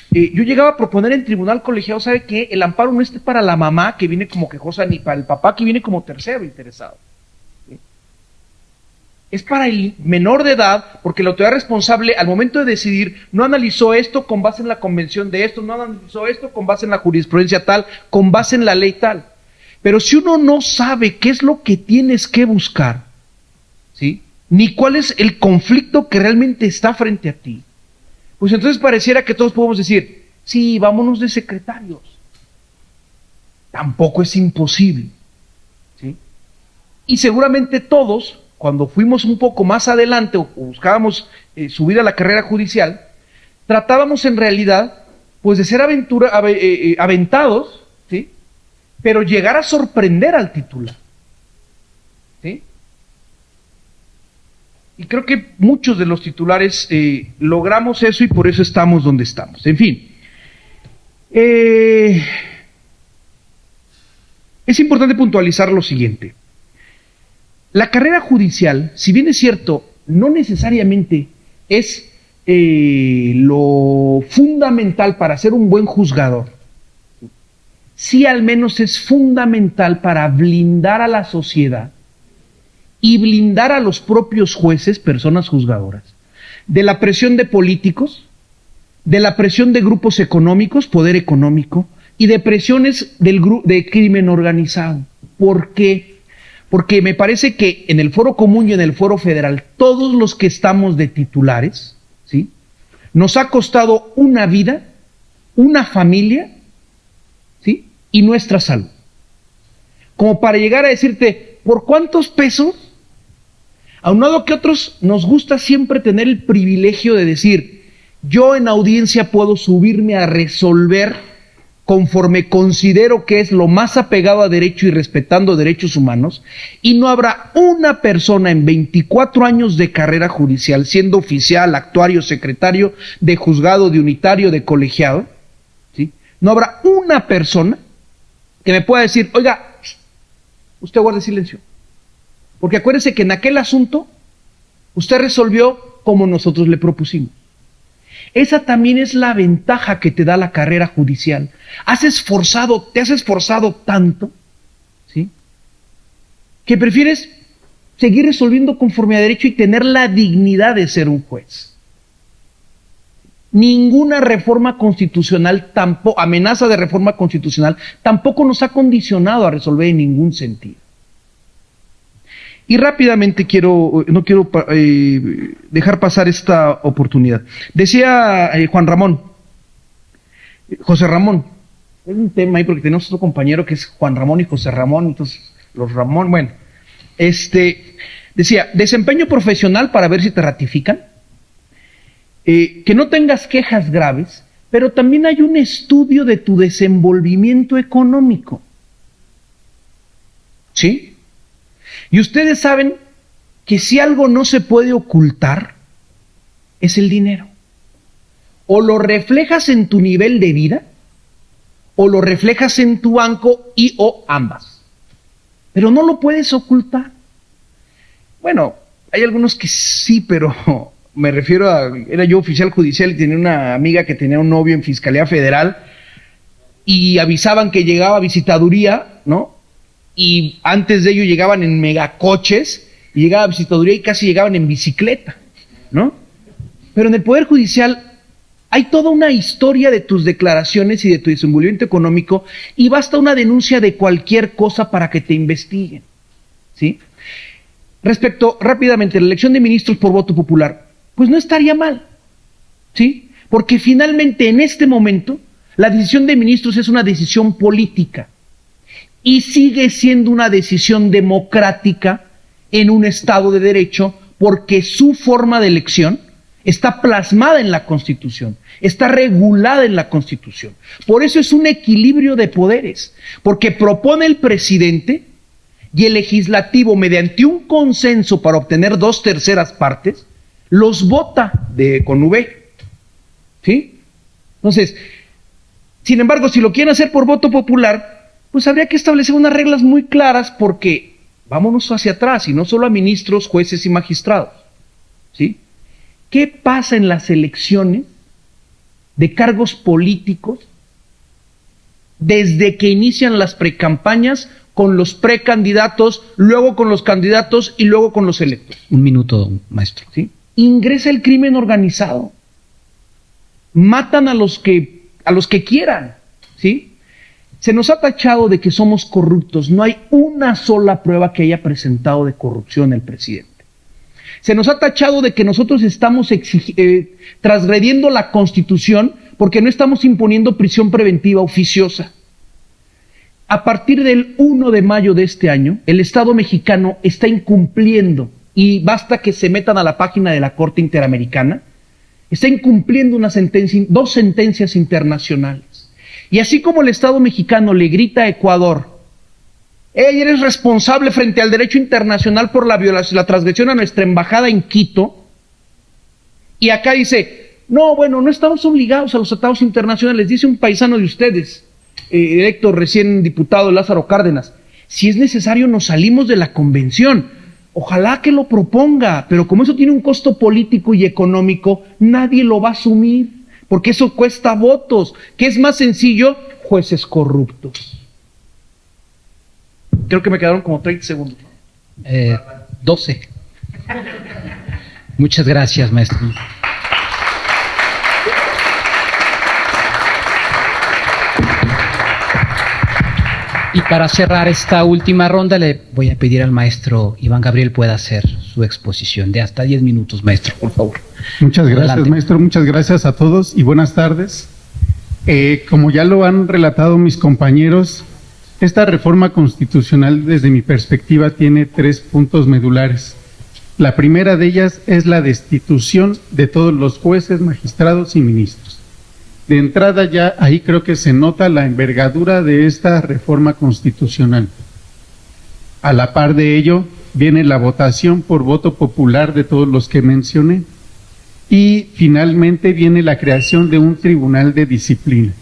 yo llegaba a proponer en tribunal colegiado, ¿sabe qué? El amparo no esté para la mamá que viene como quejosa, ni para el papá que viene como tercero interesado, ¿sí? Es para el menor de edad, porque la autoridad responsable al momento de decidir no analizó esto con base en la convención de esto, no analizó esto con base en la jurisprudencia tal, con base en la ley tal. Pero si uno no sabe qué es lo que tienes que buscar, ¿sí? Ni cuál es el conflicto que realmente está frente a ti, pues entonces pareciera que todos podemos decir, sí, vámonos de secretarios. Tampoco es imposible, ¿sí? Y seguramente todos, cuando fuimos un poco más adelante o buscábamos subir a la carrera judicial, tratábamos en realidad pues de ser aventados, ¿sí? Pero llegar a sorprender al titular, ¿sí? Y creo que muchos de los titulares logramos eso y por eso estamos donde estamos. En fin, es importante puntualizar lo siguiente. La carrera judicial, si bien es cierto, no necesariamente es lo fundamental para ser un buen juzgador, sí al menos es fundamental para blindar a la sociedad y blindar a los propios jueces, personas juzgadoras, de la presión de políticos, de la presión de grupos económicos, poder económico, y de presiones de crimen organizado. ¿Por qué? Porque me parece que en el foro común y en el foro federal, todos los que estamos de titulares, ¿sí? Nos ha costado una vida, una familia, ¿sí? Y nuestra salud. Como para llegar a decirte, ¿por cuántos pesos? Aunado que otros nos gusta siempre tener el privilegio de decir, yo en audiencia puedo subirme a resolver conforme considero que es lo más apegado a derecho y respetando derechos humanos, y no habrá una persona en 24 años de carrera judicial, siendo oficial, actuario, secretario de juzgado, de unitario, de colegiado, ¿sí? No habrá una persona que me pueda decir, oiga, usted guarde silencio. Porque acuérdese que en aquel asunto usted resolvió como nosotros le propusimos. Esa también es la ventaja que te da la carrera judicial. Te has esforzado tanto, ¿sí? Que prefieres seguir resolviendo conforme a derecho y tener la dignidad de ser un juez. Ninguna reforma constitucional, amenaza de reforma constitucional, tampoco nos ha condicionado a resolver en ningún sentido. Y rápidamente no quiero dejar pasar esta oportunidad. Decía José Ramón, hay un tema ahí porque tenemos otro compañero que es Juan Ramón y José Ramón, entonces los Ramón, bueno, decía, desempeño profesional para ver si te ratifican, que no tengas quejas graves, pero también hay un estudio de tu desenvolvimiento económico, ¿sí? Y ustedes saben que si algo no se puede ocultar, es el dinero. O lo reflejas en tu nivel de vida, o lo reflejas en tu banco o ambas. Pero no lo puedes ocultar. Bueno, hay algunos que sí, pero me refiero era yo oficial judicial y tenía una amiga que tenía un novio en Fiscalía Federal y avisaban que llegaba visitaduría, ¿no? Y antes de ello llegaban en megacoches, y llegaba a visitaduría y casi llegaban en bicicleta, ¿no? Pero en el Poder Judicial hay toda una historia de tus declaraciones y de tu desenvolvimiento económico, y basta una denuncia de cualquier cosa para que te investiguen, ¿sí? respecto rápidamente a la elección de ministros por voto popular, pues no estaría mal, ¿sí? Porque finalmente en este momento la decisión de ministros es una decisión política y sigue siendo una decisión democrática en un Estado de Derecho, porque su forma de elección está plasmada en la Constitución, está regulada en la Constitución. Por eso es un equilibrio de poderes, porque propone el presidente y el legislativo, mediante un consenso para obtener 2/3 partes, los vota con V. ¿Sí? Entonces, sin embargo, si lo quieren hacer por voto popular, pues habría que establecer unas reglas muy claras, porque vámonos hacia atrás, y no solo a ministros, jueces y magistrados. ¿Sí? ¿Qué pasa en las elecciones de cargos políticos desde que inician las precampañas, con los precandidatos, luego con los candidatos y luego con los electos? Un minuto, maestro. ¿Sí? Ingresa el crimen organizado. Matan a los que quieran, ¿sí? Se nos ha tachado de que somos corruptos. No hay una sola prueba que haya presentado de corrupción el presidente. Se nos ha tachado de que nosotros estamos transgrediendo la Constitución porque no estamos imponiendo prisión preventiva oficiosa. A partir del 1 de mayo de este año, el Estado mexicano está incumpliendo, y basta que se metan a la página de la Corte Interamericana, está incumpliendo dos sentencias internacionales. Y así como el Estado mexicano le grita a Ecuador: "Hey, eres responsable frente al derecho internacional por la violación, la transgresión a nuestra embajada en Quito", y acá dice: "No, bueno, no estamos obligados a los tratados internacionales", dice un paisano de ustedes, electo recién diputado, Lázaro Cárdenas: "Si es necesario nos salimos de la convención". Ojalá que lo proponga, pero como eso tiene un costo político y económico, nadie lo va a asumir, porque eso cuesta votos. ¿Qué es más sencillo? Jueces corruptos. Creo que me quedaron como 30 segundos. 12. Muchas gracias, maestro. Y para cerrar esta última ronda, le voy a pedir al maestro Iván Gabriel pueda hacer su exposición de hasta 10 minutos, maestro, por favor. Muchas gracias, Adelante. maestro. Muchas gracias a todos y buenas tardes. Como ya lo han relatado mis compañeros, esta reforma constitucional, desde mi perspectiva, tiene 3 puntos medulares. La primera de ellas es la destitución de todos los jueces, magistrados y ministros. De entrada ya ahí creo que se nota la envergadura de esta reforma constitucional. A la par de ello viene la votación por voto popular de todos los que mencioné. Y finalmente viene la creación de un tribunal de disciplina.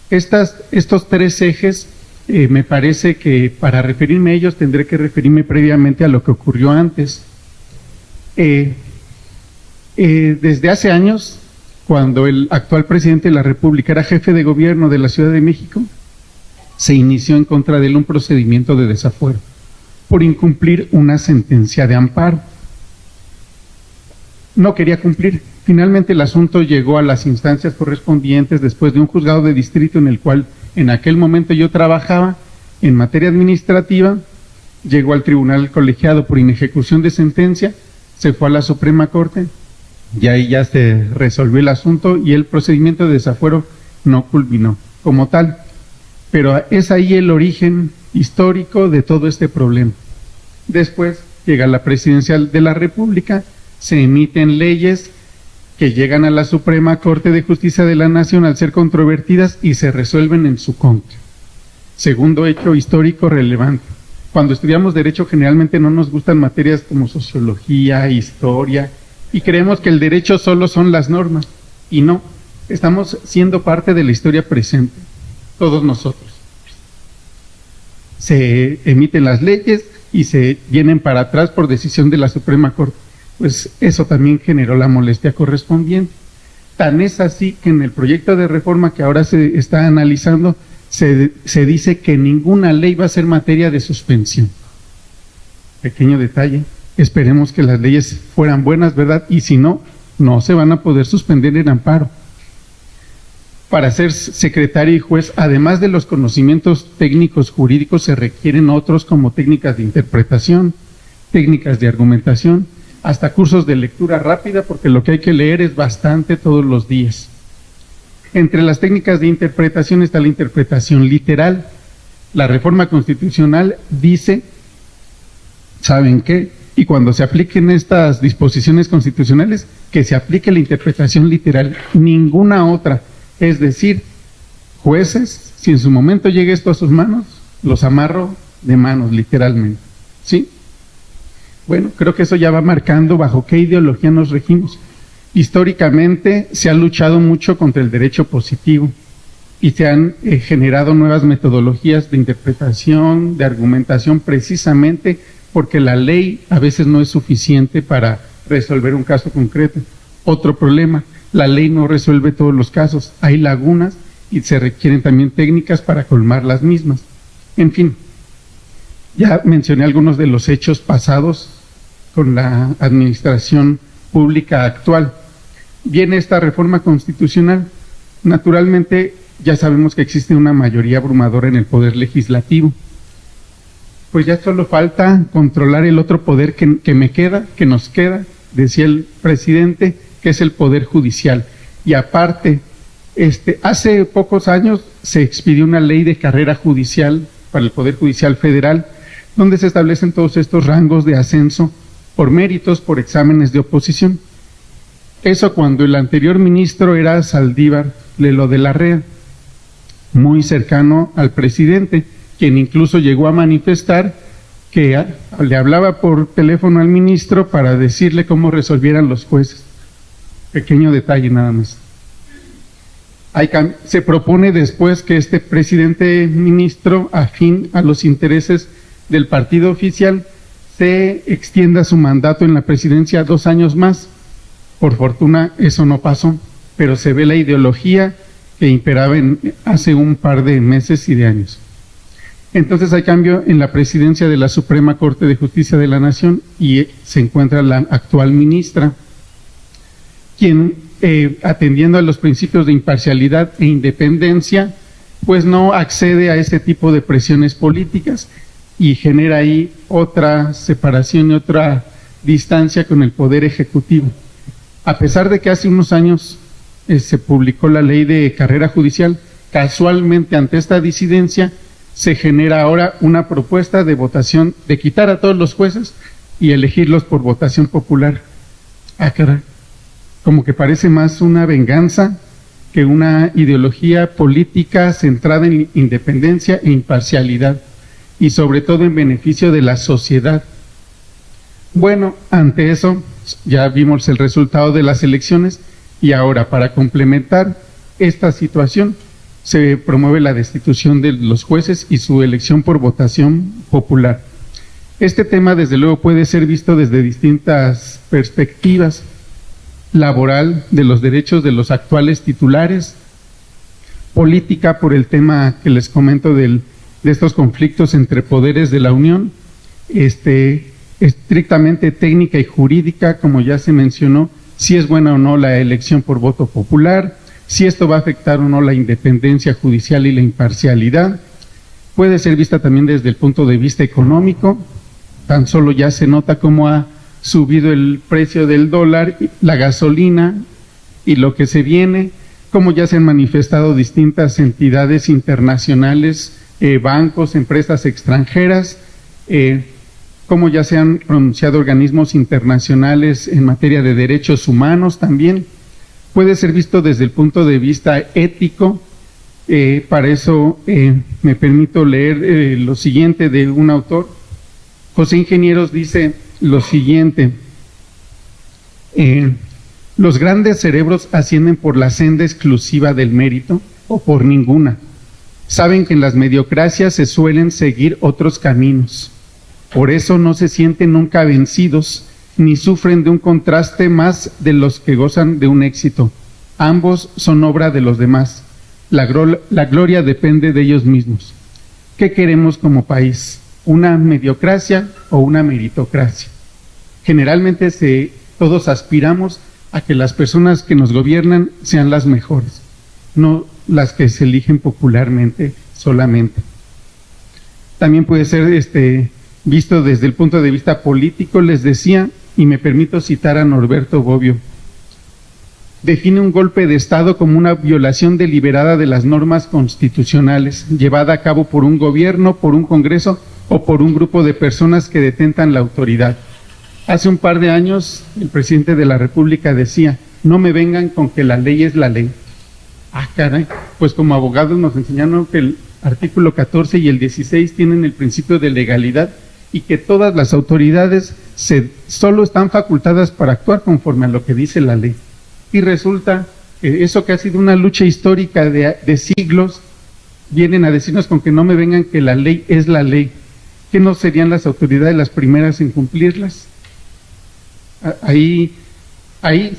Estos 3 ejes, me parece que para referirme a ellos tendré que referirme previamente a lo que ocurrió antes. Desde hace años, cuando el actual presidente de la República era jefe de gobierno de la Ciudad de México, se inició en contra de él un procedimiento de desafuero por incumplir una sentencia de amparo. No quería cumplir. Finalmente el asunto llegó a las instancias correspondientes después de un juzgado de distrito en el cual en aquel momento yo trabajaba en materia administrativa. Llegó al tribunal colegiado por inejecución de sentencia, se fue a la Suprema Corte y ahí ya se resolvió el asunto y el procedimiento de desafuero no culminó como tal. Pero es ahí el origen histórico de todo este problema. Después llega la presidencia de la República, se emiten leyes que llegan a la Suprema Corte de Justicia de la Nación al ser controvertidas y se resuelven en su contra. Segundo hecho histórico relevante. Cuando estudiamos derecho generalmente no nos gustan materias como sociología, historia, y creemos que el derecho solo son las normas, y no, estamos siendo parte de la historia presente, todos nosotros. Se emiten las leyes y se vienen para atrás por decisión de la Suprema Corte. Pues eso también generó la molestia correspondiente. Tan es así que en el proyecto de reforma que ahora se está analizando, se dice que ninguna ley va a ser materia de suspensión. Pequeño detalle. Esperemos que las leyes fueran buenas, ¿verdad? Y si no, no se van a poder suspender en amparo. Para ser secretario y juez, además de los conocimientos técnicos jurídicos, se requieren otros como técnicas de interpretación, técnicas de argumentación, hasta cursos de lectura rápida, porque lo que hay que leer es bastante todos los días. Entre las técnicas de interpretación está la interpretación literal. La reforma constitucional dice, ¿saben qué? Y cuando se apliquen estas disposiciones constitucionales, que se aplique la interpretación literal, ninguna otra. Es decir, jueces, si en su momento llegue esto a sus manos, los amarro de manos, literalmente. ¿Sí? Bueno, creo que eso ya va marcando bajo qué ideología nos regimos. Históricamente se ha luchado mucho contra el derecho positivo y se han generado nuevas metodologías de interpretación, de argumentación, precisamente porque la ley a veces no es suficiente para resolver un caso concreto. Otro problema, la ley no resuelve todos los casos, hay lagunas y se requieren también técnicas para colmar las mismas. En fin, ya mencioné algunos de los hechos pasados con la administración pública actual. Viene esta reforma constitucional. Naturalmente, ya sabemos que existe una mayoría abrumadora en el poder legislativo. Pues ya solo falta controlar el otro poder que nos queda, decía el presidente, que es el poder judicial. Y aparte, hace pocos años se expidió una ley de carrera judicial para el Poder Judicial Federal, donde se establecen todos estos rangos de ascenso por méritos, por exámenes de oposición. Eso cuando el anterior ministro era Saldívar Lelo de la Rea, muy cercano al presidente, quien incluso llegó a manifestar que le hablaba por teléfono al ministro para decirle cómo resolvieran los jueces. Pequeño detalle nada más. Se propone después que este presidente ministro, afín a los intereses del partido oficial, se extienda su mandato en la presidencia 2 años más. Por fortuna eso no pasó, pero se ve la ideología que imperaba hace un par de meses y de años. Entonces hay cambio en la presidencia de la Suprema Corte de Justicia de la Nación y se encuentra la actual ministra, quien atendiendo a los principios de imparcialidad e independencia, pues no accede a ese tipo de presiones políticas y genera ahí otra separación y otra distancia con el Poder Ejecutivo. A pesar de que hace unos años se publicó la ley de carrera judicial, casualmente ante esta disidencia se genera ahora una propuesta de votación, de quitar a todos los jueces y elegirlos por votación popular. Ah, caray. Como que parece más una venganza que una ideología política centrada en independencia e imparcialidad y sobre todo en beneficio de la sociedad. Bueno, ante eso ya vimos el resultado de las elecciones y ahora para complementar esta situación se promueve la destitución de los jueces y su elección por votación popular. Este tema desde luego puede ser visto desde distintas perspectivas: laboral, de los derechos de los actuales titulares; política, por el tema que les comento de estos conflictos entre poderes de la Unión; estrictamente técnica y jurídica, como ya se mencionó, si es buena o no la elección por voto popular, si esto va a afectar o no la independencia judicial y la imparcialidad. Puede ser vista también desde el punto de vista económico. Tan solo ya se nota cómo ha subido el precio del dólar, la gasolina y lo que se viene, como ya se han manifestado distintas entidades internacionales, bancos, empresas extranjeras, como ya se han pronunciado organismos internacionales en materia de derechos humanos también. Puede ser visto desde el punto de vista ético. Para eso me permito leer lo siguiente de un autor. José Ingenieros dice lo siguiente: los grandes cerebros ascienden por la senda exclusiva del mérito o por ninguna. Saben que en las mediocracias se suelen seguir otros caminos. Por eso no se sienten nunca vencidos, ni sufren de un contraste más de los que gozan de un éxito. Ambos son obra de los demás. La gloria depende de ellos mismos. ¿Qué queremos como país? ¿Una mediocracia o una meritocracia? Generalmente todos aspiramos a que las personas que nos gobiernan sean las mejores, no las que se eligen popularmente solamente. También puede ser Visto desde el punto de vista político, les decía, y me permito citar a Norberto Bobbio, define un golpe de Estado como una violación deliberada de las normas constitucionales, llevada a cabo por un gobierno, por un Congreso o por un grupo de personas que detentan la autoridad. Hace un par de años, el presidente de la República decía, no me vengan con que la ley es la ley. Ah, caray, pues como abogados nos enseñaron que el artículo 14 y el 16 tienen el principio de legalidad y que todas las autoridades solo están facultadas para actuar conforme a lo que dice la ley. Y resulta que eso que ha sido una lucha histórica de siglos, vienen a decirnos con que no me vengan que la ley es la ley. ¿Que no serían las autoridades las primeras en cumplirlas? Ahí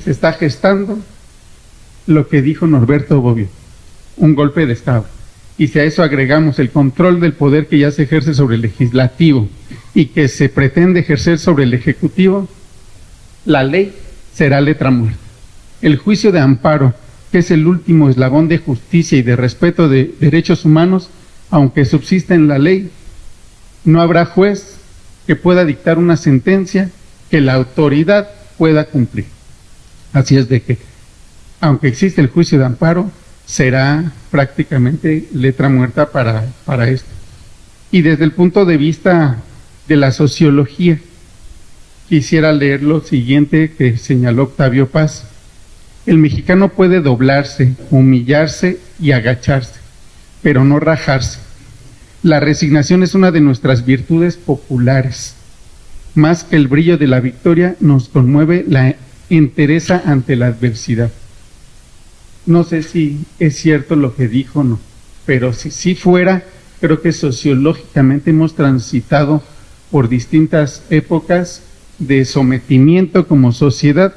se está gestando lo que dijo Norberto Bobbio, un golpe de Estado. Y si a eso agregamos el control del poder que ya se ejerce sobre el legislativo y que se pretende ejercer sobre el ejecutivo, la ley será letra muerta. El juicio de amparo, que es el último eslabón de justicia y de respeto de derechos humanos, aunque subsista en la ley, no habrá juez que pueda dictar una sentencia que la autoridad pueda cumplir. Así es de que, aunque existe el juicio de amparo, será prácticamente letra muerta para esto. Y desde el punto de vista de la sociología, quisiera leer lo siguiente que señaló Octavio Paz. El mexicano puede doblarse, humillarse y agacharse, pero no rajarse. La resignación es una de nuestras virtudes populares. Más que el brillo de la victoria, nos conmueve la entereza ante la adversidad. No sé si es cierto lo que dijo o no, pero si fuera, creo que sociológicamente hemos transitado por distintas épocas de sometimiento como sociedad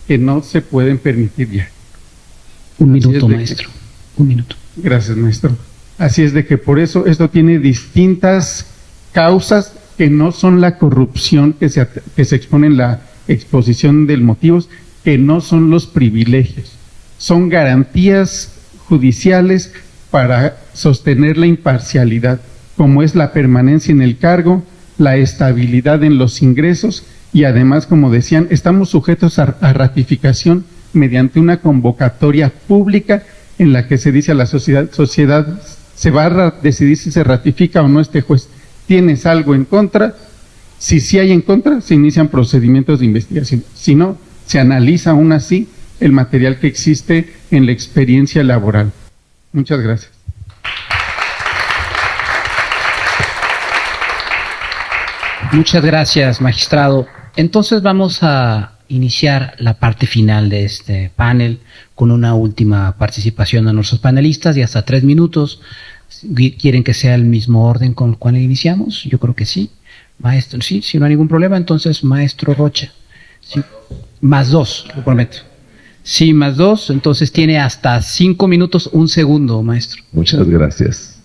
que no se pueden permitir ya. Un minuto, maestro. Un minuto. Gracias, maestro. Así es de que por eso esto tiene distintas causas que no son la corrupción que se expone en la exposición de motivos, que no son los privilegios. Son garantías judiciales para sostener la imparcialidad, como es la permanencia en el cargo, la estabilidad en los ingresos y además, como decían, estamos sujetos a ratificación mediante una convocatoria pública en la que se dice a la sociedad se va a decidir si se ratifica o no este juez. ¿Tienes algo en contra? Si sí hay en contra, se inician procedimientos de investigación. Si no, se analiza aún así el material que existe en la experiencia laboral. Muchas gracias. Muchas gracias, magistrado. Entonces vamos a iniciar la parte final de este panel con una última participación de nuestros panelistas de hasta 3 minutos. ¿Quieren que sea el mismo orden con el cual iniciamos? Yo creo que sí. Maestro, sí, si no hay ningún problema, entonces maestro Rocha. Sí. +2, lo prometo. Sí, +2, entonces tiene hasta 5 minutos, 1 segundo, maestro. Muchas gracias.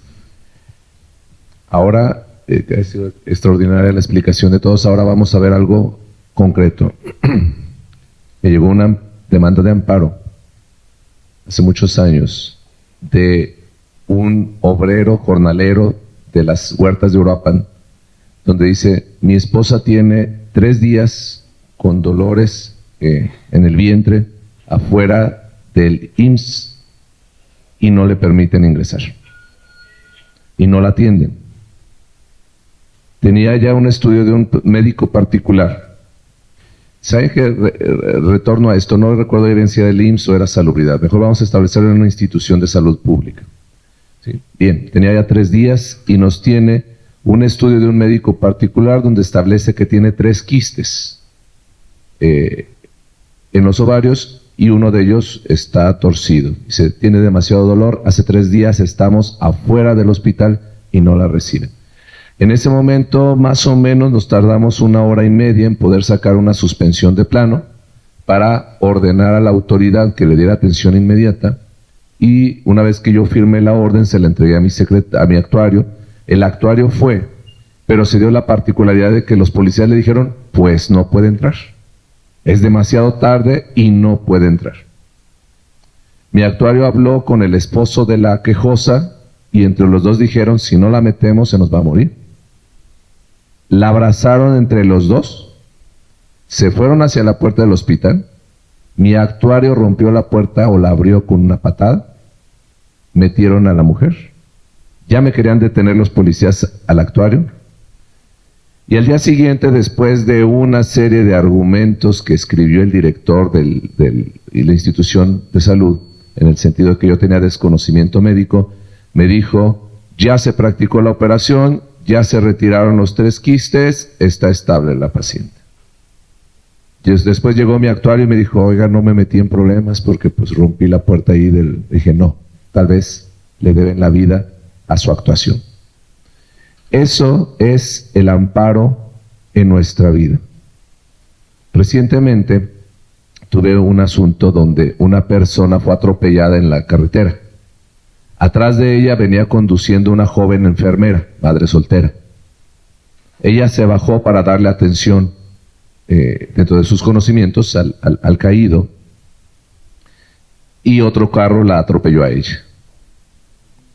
Ahora, ha sido extraordinaria la explicación de todos, ahora vamos a ver algo concreto. Me llegó una demanda de amparo hace muchos años de un obrero jornalero de las huertas de Uruapan, donde dice, mi esposa tiene 3 días con dolores en el vientre afuera del IMSS y no le permiten ingresar y no la atienden. Tenía ya un estudio de un médico particular. ¿Saben qué? Retorno a esto, no recuerdo bien si era el IMSS o era Salubridad, mejor vamos a establecerlo en una institución de salud pública. ¿Sí? Bien, tenía ya 3 días y nos tiene un estudio de un médico particular donde establece que tiene 3 quistes en los ovarios y uno de ellos está torcido. Dice, tiene demasiado dolor, hace 3 días estamos afuera del hospital y no la reciben. En ese momento, más o menos, nos tardamos 1 hora y media en poder sacar una suspensión de plano para ordenar a la autoridad que le diera atención inmediata, y una vez que yo firmé la orden, se la entregué a mi actuario. El actuario fue, pero se dio la particularidad de que los policías le dijeron, pues no puede entrar. Es demasiado tarde y no puede entrar. Mi actuario habló con el esposo de la quejosa y entre los dos dijeron, si no la metemos se nos va a morir. la abrazaron entre los dos, se fueron hacia la puerta del hospital, mi actuario rompió la puerta o la abrió con una patada, metieron a la mujer, ya me querían detener los policías al actuario, y al día siguiente, después de una serie de argumentos que escribió el director de la institución de salud, en el sentido de que yo tenía desconocimiento médico, me dijo, ya se practicó la operación, ya se retiraron los 3 quistes, está estable la paciente. Y después llegó mi actuario y me dijo, oiga, no me metí en problemas porque pues rompí la puerta ahí del... Dije, no, tal vez le deben la vida a su actuación. Eso es el amparo en nuestra vida. Recientemente tuve un asunto donde una persona fue atropellada en la carretera. Atrás de ella venía conduciendo una joven enfermera, madre soltera. Ella se bajó para darle atención dentro de sus conocimientos al caído, y otro carro la atropelló a ella.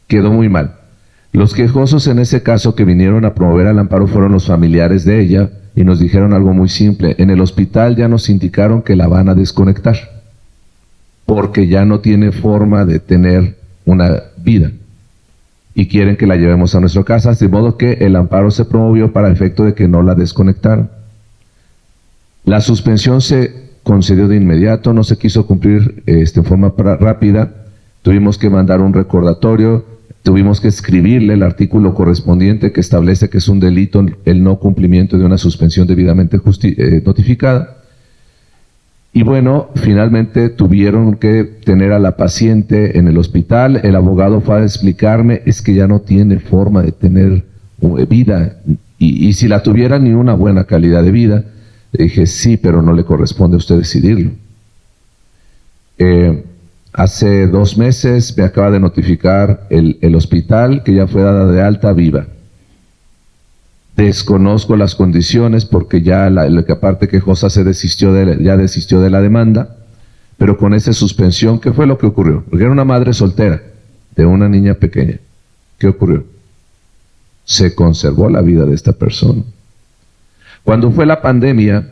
Quedó muy mal. Los quejosos en ese caso que vinieron a promover el amparo fueron los familiares de ella y nos dijeron algo muy simple. En el hospital ya nos indicaron que la van a desconectar porque ya no tiene forma de tener una vida y quieren que la llevemos a nuestra casa, de modo que el amparo se promovió para el efecto de que no la desconectaran. La suspensión se concedió de inmediato, no se quiso cumplir en forma rápida, tuvimos que mandar un recordatorio, tuvimos que escribirle el artículo correspondiente que establece que es un delito el no cumplimiento de una suspensión debidamente notificada. Y bueno, finalmente tuvieron que tener a la paciente en el hospital. El abogado fue a explicarme, es que ya no tiene forma de tener vida, y si la tuviera ni una buena calidad de vida. Le dije, sí, pero no le corresponde a usted decidirlo. Hace 2 meses me acaba de notificar el hospital que ya fue dada de alta viva. Desconozco las condiciones porque ya la que aparte quejosa ya desistió de la demanda, pero con esa suspensión, ¿qué fue lo que ocurrió? Porque era una madre soltera de una niña pequeña. ¿Qué ocurrió? Se conservó la vida de esta persona. Cuando fue la pandemia,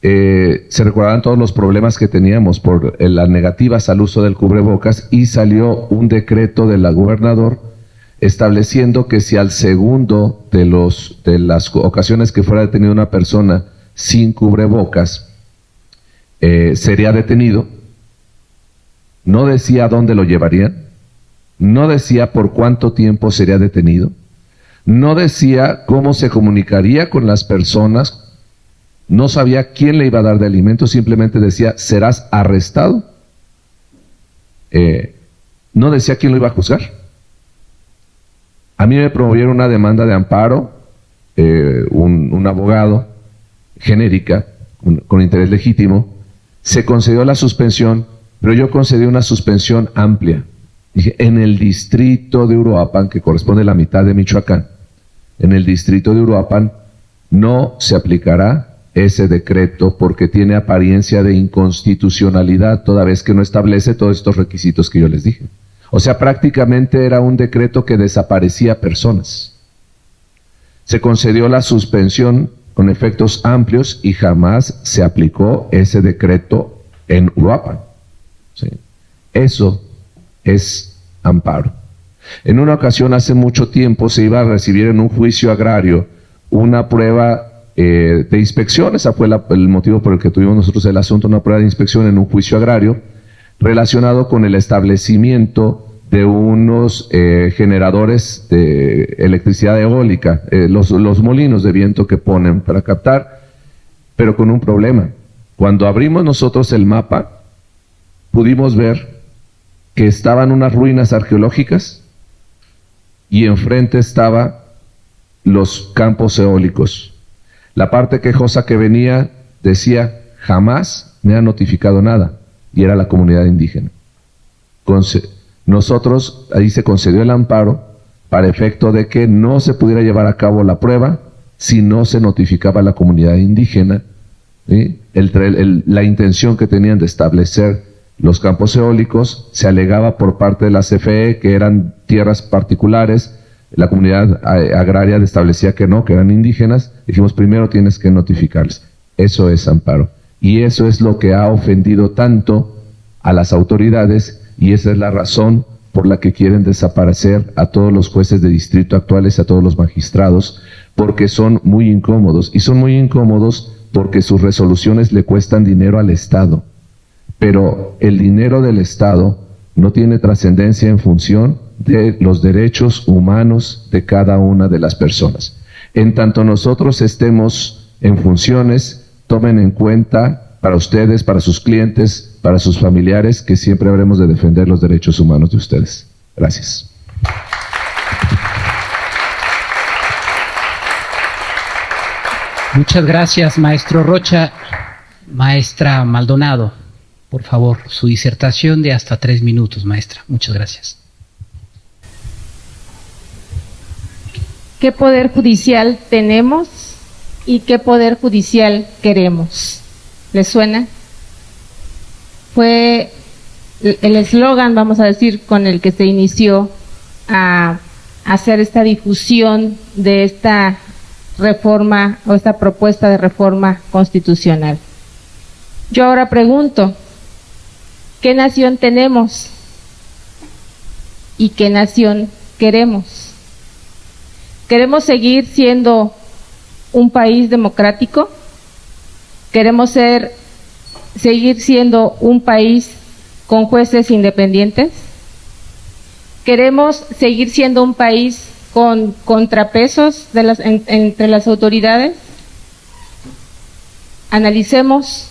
se recordarán todos los problemas que teníamos por las negativas al uso del cubrebocas, y salió un decreto del gobernador estableciendo que si al segundo de las ocasiones que fuera detenida una persona sin cubrebocas, sería detenido. No decía a dónde lo llevarían, no decía por cuánto tiempo sería detenido, no decía cómo se comunicaría con las personas, no sabía quién le iba a dar de alimento, simplemente decía, serás arrestado. No decía quién lo iba a juzgar. A mí me promovieron una demanda de amparo, un abogado genérica, con interés legítimo. Se concedió la suspensión, pero yo concedí una suspensión amplia. Dije, en el distrito de Uruapan, que corresponde a la mitad de Michoacán, en el distrito de Uruapan no se aplicará ese decreto porque tiene apariencia de inconstitucionalidad, toda vez que no establece todos estos requisitos que yo les dije. O sea, prácticamente era un decreto que desaparecía personas. Se concedió la suspensión con efectos amplios y jamás se aplicó ese decreto en Uruapan. ¿Sí? Eso es amparo. En una ocasión, hace mucho tiempo, se iba a recibir en un juicio agrario una prueba de inspección. Ese fue el motivo por el que tuvimos nosotros el asunto, una prueba de inspección en un juicio agrario relacionado con el establecimiento de unos generadores de electricidad eólica, los molinos de viento que ponen para captar, pero con un problema. Cuando abrimos nosotros el mapa, pudimos ver que estaban unas ruinas arqueológicas y enfrente estaban los campos eólicos. La parte quejosa que venía decía, jamás me han notificado nada, y era la comunidad indígena. Nosotros, ahí se concedió el amparo para efecto de que no se pudiera llevar a cabo la prueba si no se notificaba a la comunidad indígena, ¿sí? La intención que tenían de establecer los campos eólicos se alegaba por parte de la CFE que eran tierras particulares, la comunidad agraria establecía que no, que eran indígenas, dijimos primero tienes que notificarles. Eso es amparo. Y eso es lo que ha ofendido tanto a las autoridades y esa es la razón por la que quieren desaparecer a todos los jueces de distrito actuales, a todos los magistrados, porque son muy incómodos. Y son muy incómodos porque sus resoluciones le cuestan dinero al Estado. Pero el dinero del Estado no tiene trascendencia en función de los derechos humanos de cada una de las personas. En tanto nosotros estemos en funciones, tomen en cuenta para ustedes, para sus clientes, para sus familiares, que siempre habremos de defender los derechos humanos de ustedes. Gracias. Muchas gracias, maestro Rocha. Maestra Maldonado, por favor, su disertación de hasta 3 minutos, maestra. Muchas gracias. ¿Qué poder judicial tenemos y qué poder judicial queremos? ¿Les suena? Fue el eslogan, vamos a decir, con el que se inició a hacer esta difusión de esta reforma o esta propuesta de reforma constitucional. Yo ahora pregunto, ¿qué nación tenemos y qué nación queremos? ¿Queremos seguir siendo un país democrático? ¿Queremos seguir siendo un país con jueces independientes? ¿Queremos seguir siendo un país con contrapesos entre las autoridades? Analicemos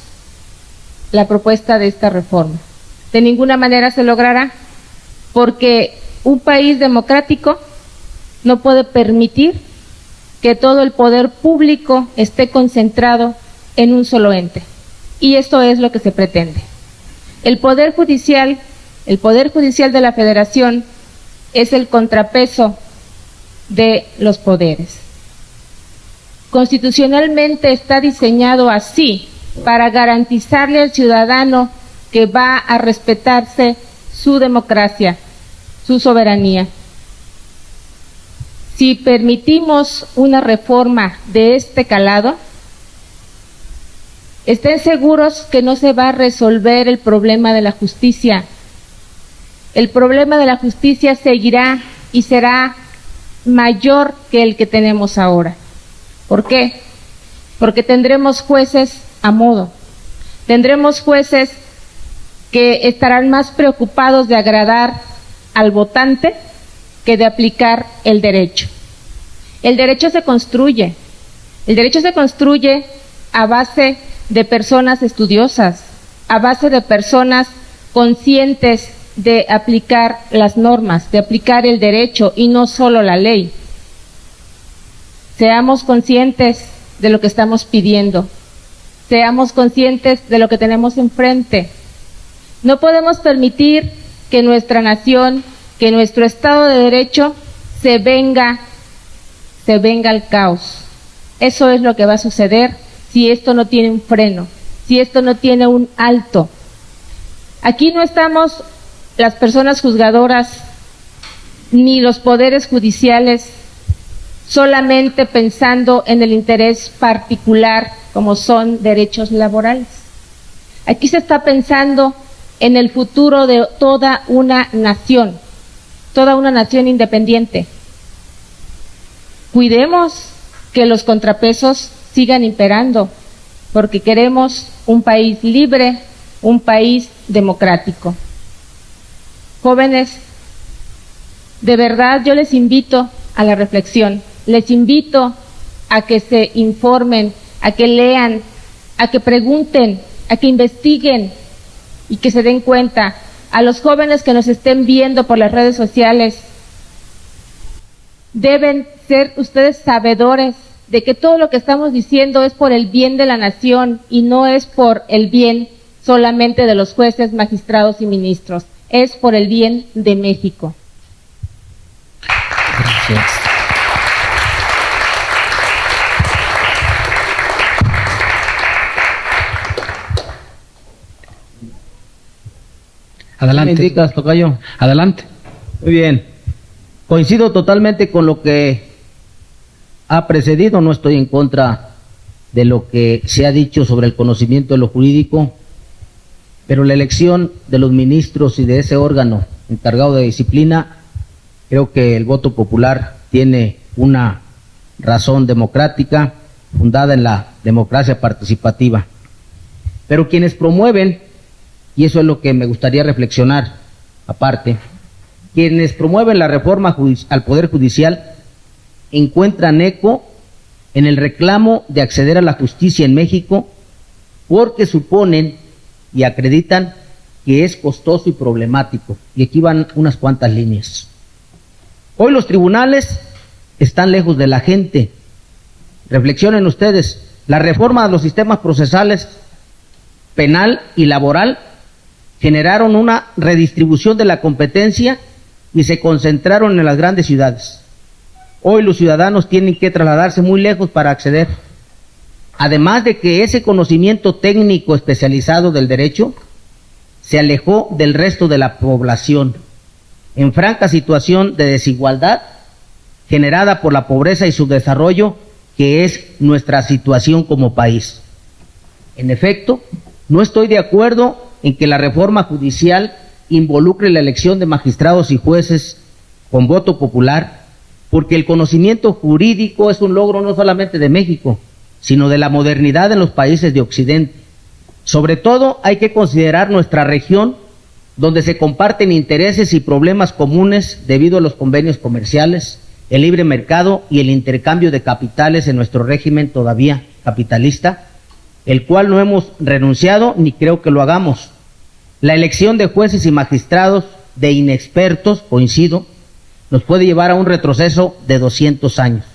la propuesta de esta reforma. De ninguna manera se logrará, porque un país democrático no puede permitir que todo el poder público esté concentrado en un solo ente. Y esto es lo que se pretende. El Poder Judicial de la Federación es el contrapeso de los poderes. Constitucionalmente está diseñado así, para garantizarle al ciudadano que va a respetarse su democracia, su soberanía. Si permitimos una reforma de este calado, estén seguros que no se va a resolver el problema de la justicia. El problema de la justicia seguirá y será mayor que el que tenemos ahora. ¿Por qué? Porque tendremos jueces a modo. Tendremos jueces que estarán más preocupados de agradar al votante que de aplicar el derecho. El derecho se construye. El derecho se construye a base de personas estudiosas, a base de personas conscientes de aplicar las normas, de aplicar el derecho y no solo la ley. Seamos conscientes de lo que estamos pidiendo. Seamos conscientes de lo que tenemos enfrente. No podemos permitir que nuestra nación, que nuestro Estado de Derecho se venga al caos. Eso es lo que va a suceder si esto no tiene un freno, si esto no tiene un alto. Aquí no estamos las personas juzgadoras ni los poderes judiciales solamente pensando en el interés particular como son derechos laborales. Aquí se está pensando en el futuro de toda una nación independiente. Cuidemos que los contrapesos sigan imperando, porque queremos un país libre, un país democrático. Jóvenes, de verdad yo les invito a la reflexión, les invito a que se informen, a que lean, a que pregunten, a que investiguen y que se den cuenta. A los jóvenes que nos estén viendo por las redes sociales, deben ser ustedes sabedores de que todo lo que estamos diciendo es por el bien de la nación y no es por el bien solamente de los jueces, magistrados y ministros, es por el bien de México. Gracias. Adelante. ¿Me indicas, tocayo? Adelante. Muy bien. Coincido totalmente con lo que ha precedido, no estoy en contra de lo que se ha dicho sobre el conocimiento de lo jurídico, pero la elección de los ministros y de ese órgano encargado de disciplina, creo que el voto popular tiene una razón democrática fundada en la democracia participativa. Pero quienes promueven, y eso es lo que me gustaría reflexionar aparte, quienes promueven la reforma al Poder Judicial encuentran eco en el reclamo de acceder a la justicia en México porque suponen y acreditan que es costoso y problemático. Y aquí van unas cuantas líneas. Hoy los tribunales están lejos de la gente. Reflexionen ustedes, la reforma de los sistemas procesales penal y laboral generaron una redistribución de la competencia y se concentraron en las grandes ciudades. Hoy los ciudadanos tienen que trasladarse muy lejos para acceder. Además de que ese conocimiento técnico especializado del derecho se alejó del resto de la población, en franca situación de desigualdad generada por la pobreza y subdesarrollo que es nuestra situación como país. En efecto, no estoy de acuerdo en que la reforma judicial involucre la elección de magistrados y jueces con voto popular, porque el conocimiento jurídico es un logro no solamente de México, sino de la modernidad en los países de Occidente. Sobre todo hay que considerar nuestra región, donde se comparten intereses y problemas comunes debido a los convenios comerciales, el libre mercado y el intercambio de capitales en nuestro régimen todavía capitalista, el cual no hemos renunciado ni creo que lo hagamos. La elección de jueces y magistrados de inexpertos, coincido, nos puede llevar a un retroceso de 200 años.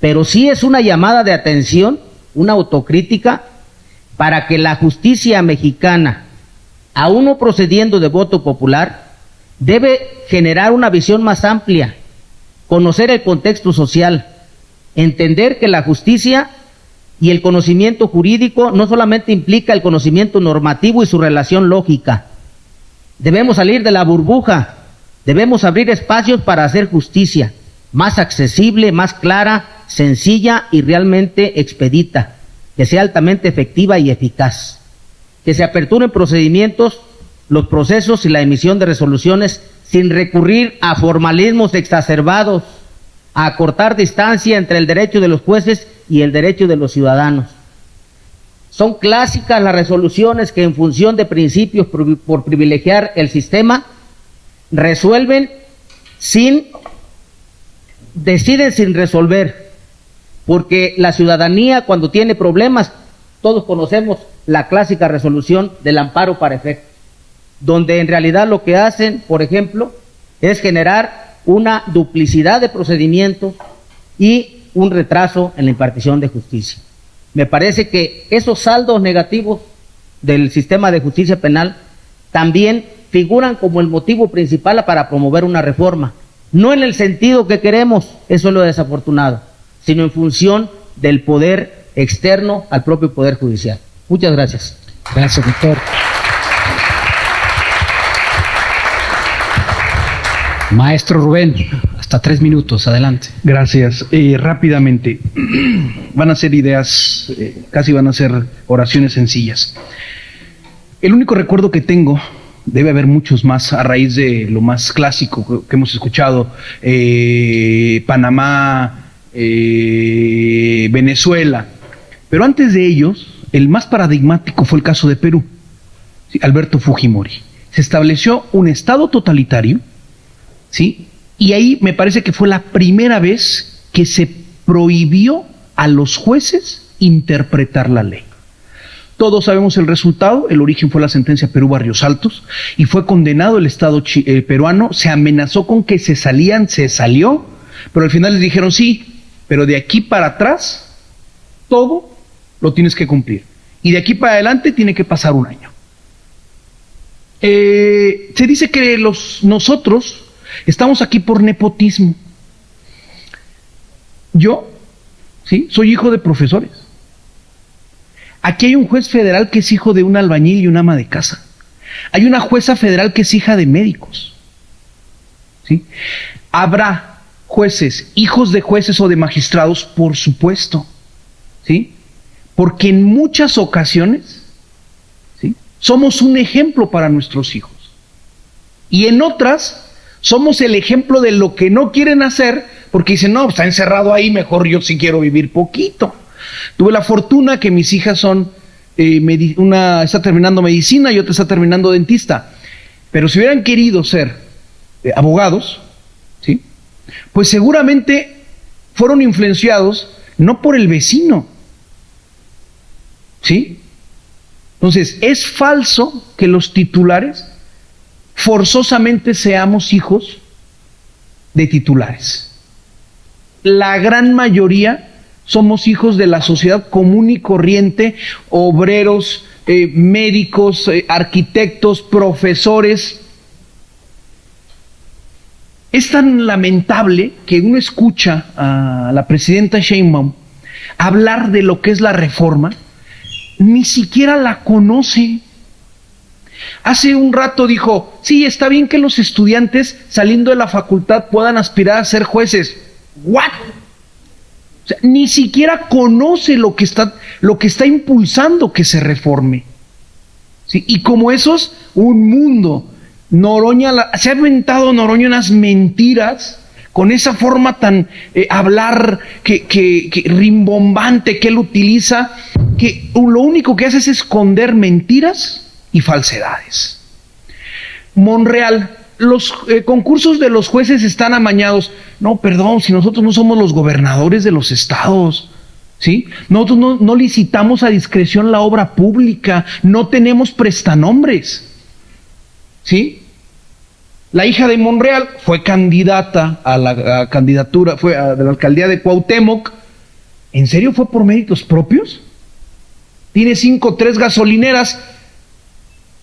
Pero sí es una llamada de atención, una autocrítica, para que la justicia mexicana, aún no procediendo de voto popular, debe generar una visión más amplia, conocer el contexto social, entender que la justicia y el conocimiento jurídico no solamente implica el conocimiento normativo y su relación lógica. Debemos salir de la burbuja, debemos abrir espacios para hacer justicia más accesible, más clara, sencilla y realmente expedita, que sea altamente efectiva y eficaz. Que se aperturen procedimientos, los procesos y la emisión de resoluciones sin recurrir a formalismos exacerbados, a acortar distancia entre el derecho de los jueces y el derecho de los ciudadanos. Son clásicas las resoluciones que en función de principios por privilegiar el sistema, deciden sin resolver, porque la ciudadanía cuando tiene problemas, todos conocemos la clásica resolución del amparo para efecto, donde en realidad lo que hacen, por ejemplo, es generar una duplicidad de procedimientos y un retraso en la impartición de justicia. Me parece que esos saldos negativos del sistema de justicia penal también figuran como el motivo principal para promover una reforma, no en el sentido que queremos, eso es lo desafortunado, sino en función del poder externo al propio Poder Judicial. Muchas gracias. Gracias, doctor. Maestro Rubén, hasta 3 minutos, adelante. Gracias. Rápidamente, van a ser ideas, casi van a ser oraciones sencillas. El único recuerdo que tengo, debe haber muchos más a raíz de lo más clásico que hemos escuchado, Panamá, Venezuela, pero antes de ellos, el más paradigmático fue el caso de Perú, ¿sí? Alberto Fujimori. Se estableció un estado totalitario, ¿sí? Y ahí me parece que fue la primera vez que se prohibió a los jueces interpretar la ley. Todos sabemos el resultado, el origen fue la sentencia Perú-Barrios Altos, y fue condenado el Estado peruano, se amenazó con que se salió, pero al final les dijeron sí, pero de aquí para atrás, todo lo tienes que cumplir. Y de aquí para adelante tiene que pasar un año. Se dice que nosotros estamos aquí por nepotismo. Yo, ¿sí? Soy hijo de profesores. Aquí hay un juez federal que es hijo de un albañil y una ama de casa. Hay una jueza federal que es hija de médicos, ¿sí? ¿Habrá jueces, hijos de jueces o de magistrados? Por supuesto, ¿sí? Porque en muchas ocasiones, ¿sí?, somos un ejemplo para nuestros hijos. Y en otras, somos el ejemplo de lo que no quieren hacer, porque dicen, no, está encerrado ahí, mejor yo sí quiero vivir poquito. Tuve la fortuna que mis hijas son, una está terminando medicina y otra está terminando dentista. Pero si hubieran querido ser abogados, ¿sí?, pues seguramente fueron influenciados no por el vecino, ¿sí? Entonces, es falso que los titulares forzosamente seamos hijos de titulares. La gran mayoría somos hijos de la sociedad común y corriente, obreros, médicos, arquitectos, profesores. Es tan lamentable que uno escucha a la presidenta Sheinbaum hablar de lo que es la reforma, ni siquiera la conoce. Hace un rato dijo, sí, está bien que los estudiantes saliendo de la facultad puedan aspirar a ser jueces. ¿What? O sea, ni siquiera conoce lo que está impulsando que se reforme. ¿Sí? Y como esos, un mundo. Noroña, se ha inventado Noroña unas mentiras con esa forma tan hablar que rimbombante que él utiliza, que lo único que hace es esconder mentiras y falsedades. Monreal, los concursos de los jueces están amañados. No, perdón, si nosotros no somos los gobernadores de los estados, ¿sí? Nosotros no licitamos a discreción la obra pública, no tenemos prestanombres, ¿sí? La hija de Monreal fue candidata a la candidatura, de la alcaldía de Cuauhtémoc. ¿En serio fue por méritos propios? Tiene 3 gasolineras.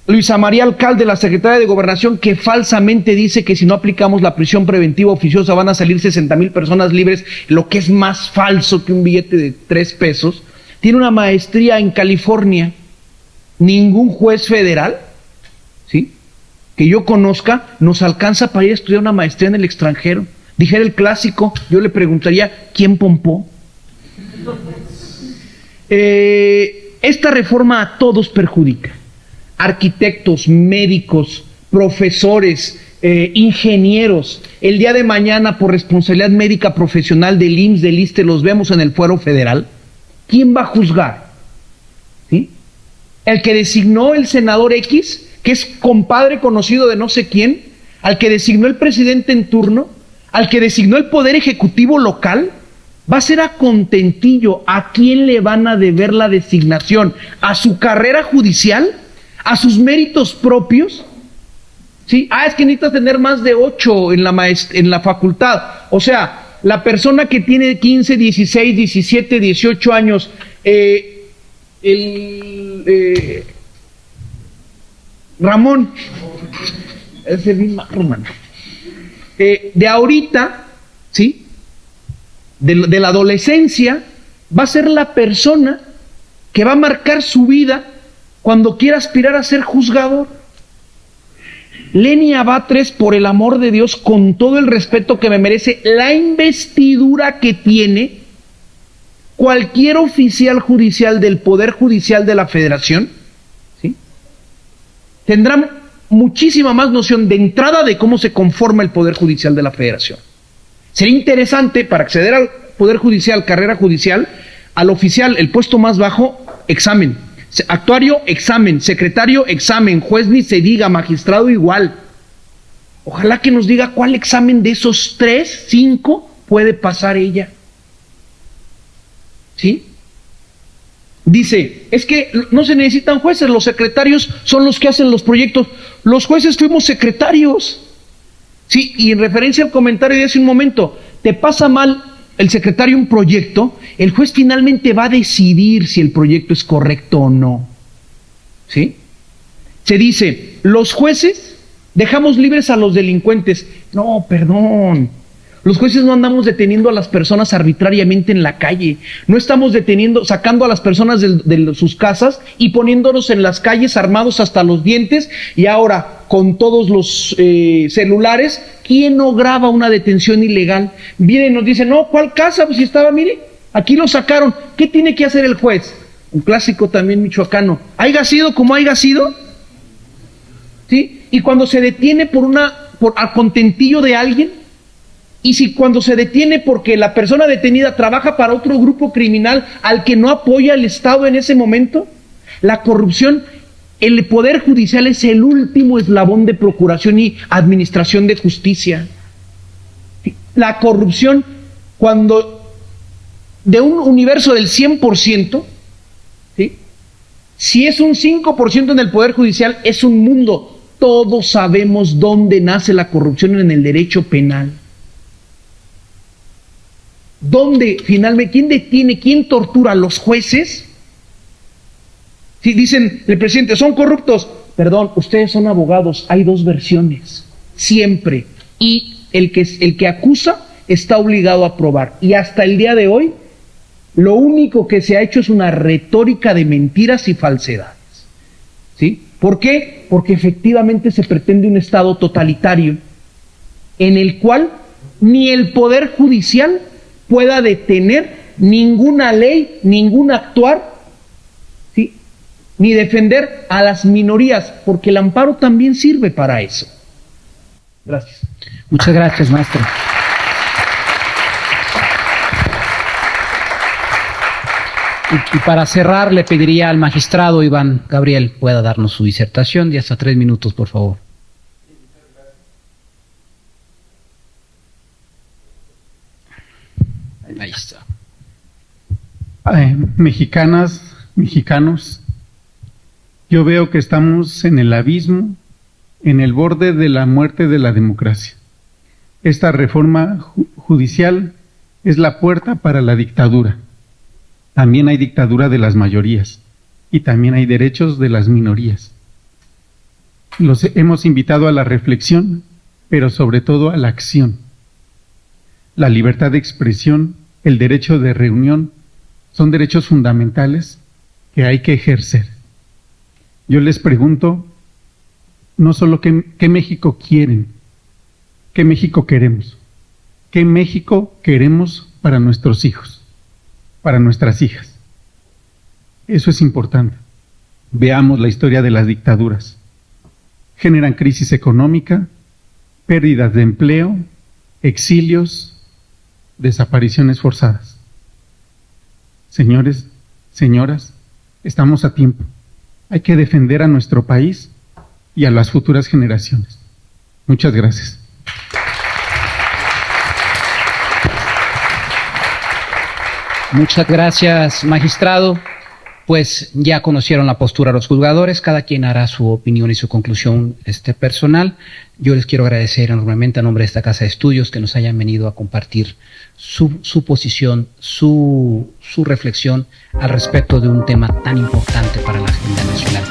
Luisa María Alcalde, la secretaria de Gobernación, que falsamente dice que si no aplicamos la prisión preventiva oficiosa van a salir 60,000 personas libres, lo que es más falso que un billete de 3 pesos. Tiene una maestría en California. Ningún juez federal, ¿sí?, que yo conozca, nos alcanza para ir a estudiar una maestría en el extranjero. Dijera el clásico, yo le preguntaría, ¿quién pompó? Esta reforma a todos perjudica. Arquitectos, médicos, profesores, ingenieros. El día de mañana, por responsabilidad médica profesional del IMSS, del ISSSTE, los vemos en el fuero federal. ¿Quién va a juzgar? ¿Sí? El que designó el senador X, que es compadre conocido de no sé quién, al que designó el presidente en turno, al que designó el poder ejecutivo local, va a ser a contentillo. ¿A quién le van a deber la designación? ¿A su carrera judicial? ¿A sus méritos propios? ¿Sí? Es que necesitas tener más de 8 en la facultad. O sea, la persona que tiene 15, 16, 17, 18 años, Ramón, es el mismo, hermano. De ahorita, ¿sí?, de la adolescencia, va a ser la persona que va a marcar su vida cuando quiera aspirar a ser juzgador. Lenia Batres, por el amor de Dios, con todo el respeto que me merece, la investidura que tiene cualquier oficial judicial del Poder Judicial de la Federación, ¿sí?, tendrán muchísima más noción de entrada de cómo se conforma el Poder Judicial de la Federación. Sería interesante, para acceder al Poder Judicial, carrera judicial, al oficial, el puesto más bajo, examen. Actuario, examen. Secretario, examen. Juez ni se diga, magistrado igual. Ojalá que nos diga cuál examen de esos 3, 5 puede pasar ella. ¿Sí? Dice, es que no se necesitan jueces, los secretarios son los que hacen los proyectos. Los jueces fuimos secretarios. Sí, y en referencia al comentario de hace un momento, te pasa mal el secretario un proyecto, el juez finalmente va a decidir si el proyecto es correcto o no. ¿Sí? Se dice, los jueces dejamos libres a los delincuentes. No, perdón. Los jueces no andamos deteniendo a las personas arbitrariamente en la calle. No estamos sacando a las personas de sus casas y poniéndonos en las calles armados hasta los dientes. Y ahora, con todos los celulares, ¿quién no graba una detención ilegal? Vienen y nos dicen, no, ¿cuál casa? Pues si estaba, mire, aquí lo sacaron. ¿Qué tiene que hacer el juez? Un clásico también michoacano. ¿Haiga sido como haiga sido? ¿Sí? Y cuando se detiene por al contentillo de alguien, y si cuando se detiene porque la persona detenida trabaja para otro grupo criminal al que no apoya el Estado en ese momento, la corrupción, el Poder Judicial es el último eslabón de procuración y administración de justicia. La corrupción, cuando de un universo del 100%, ¿sí? Si es un 5% en el Poder Judicial, es un mundo. Todos sabemos dónde nace la corrupción en el derecho penal. ¿Dónde finalmente, quién detiene, quién tortura a los jueces? Si dicen el presidente, son corruptos, perdón, ustedes son abogados, hay dos versiones, siempre. Y el que acusa está obligado a probar. Y hasta el día de hoy, lo único que se ha hecho es una retórica de mentiras y falsedades. ¿Sí? ¿Por qué? Porque efectivamente se pretende un Estado totalitario en el cual ni el Poder Judicial pueda detener ninguna ley, ningún actuar, ¿sí? Ni defender a las minorías, porque el amparo también sirve para eso. Gracias. Muchas gracias, maestro. Y para cerrar, le pediría al magistrado Iván Gabriel pueda darnos su disertación de hasta 3 minutos, por favor. Ahí está. Mexicanas, mexicanos, yo veo que estamos en el abismo, en el borde de la muerte de la democracia. Esta reforma judicial es la puerta para la dictadura. También hay dictadura de las mayorías y también hay derechos de las minorías. Los hemos invitado a la reflexión, pero sobre todo a la acción. La libertad de expresión, el derecho de reunión, son derechos fundamentales que hay que ejercer. Yo les pregunto, no solo qué México quieren, qué México queremos, qué México queremos para nuestros hijos, para nuestras hijas. Eso es importante. Veamos la historia de las dictaduras. Generan crisis económica, pérdidas de empleo, exilios, desapariciones forzadas. Señores, señoras, estamos a tiempo. Hay que defender a nuestro país y a las futuras generaciones. Muchas gracias. Muchas gracias, magistrado. Pues ya conocieron la postura de los juzgadores, cada quien hará su opinión y su conclusión personal. Yo les quiero agradecer enormemente a nombre de esta Casa de Estudios que nos hayan venido a compartir su posición, su reflexión al respecto de un tema tan importante para la agenda nacional.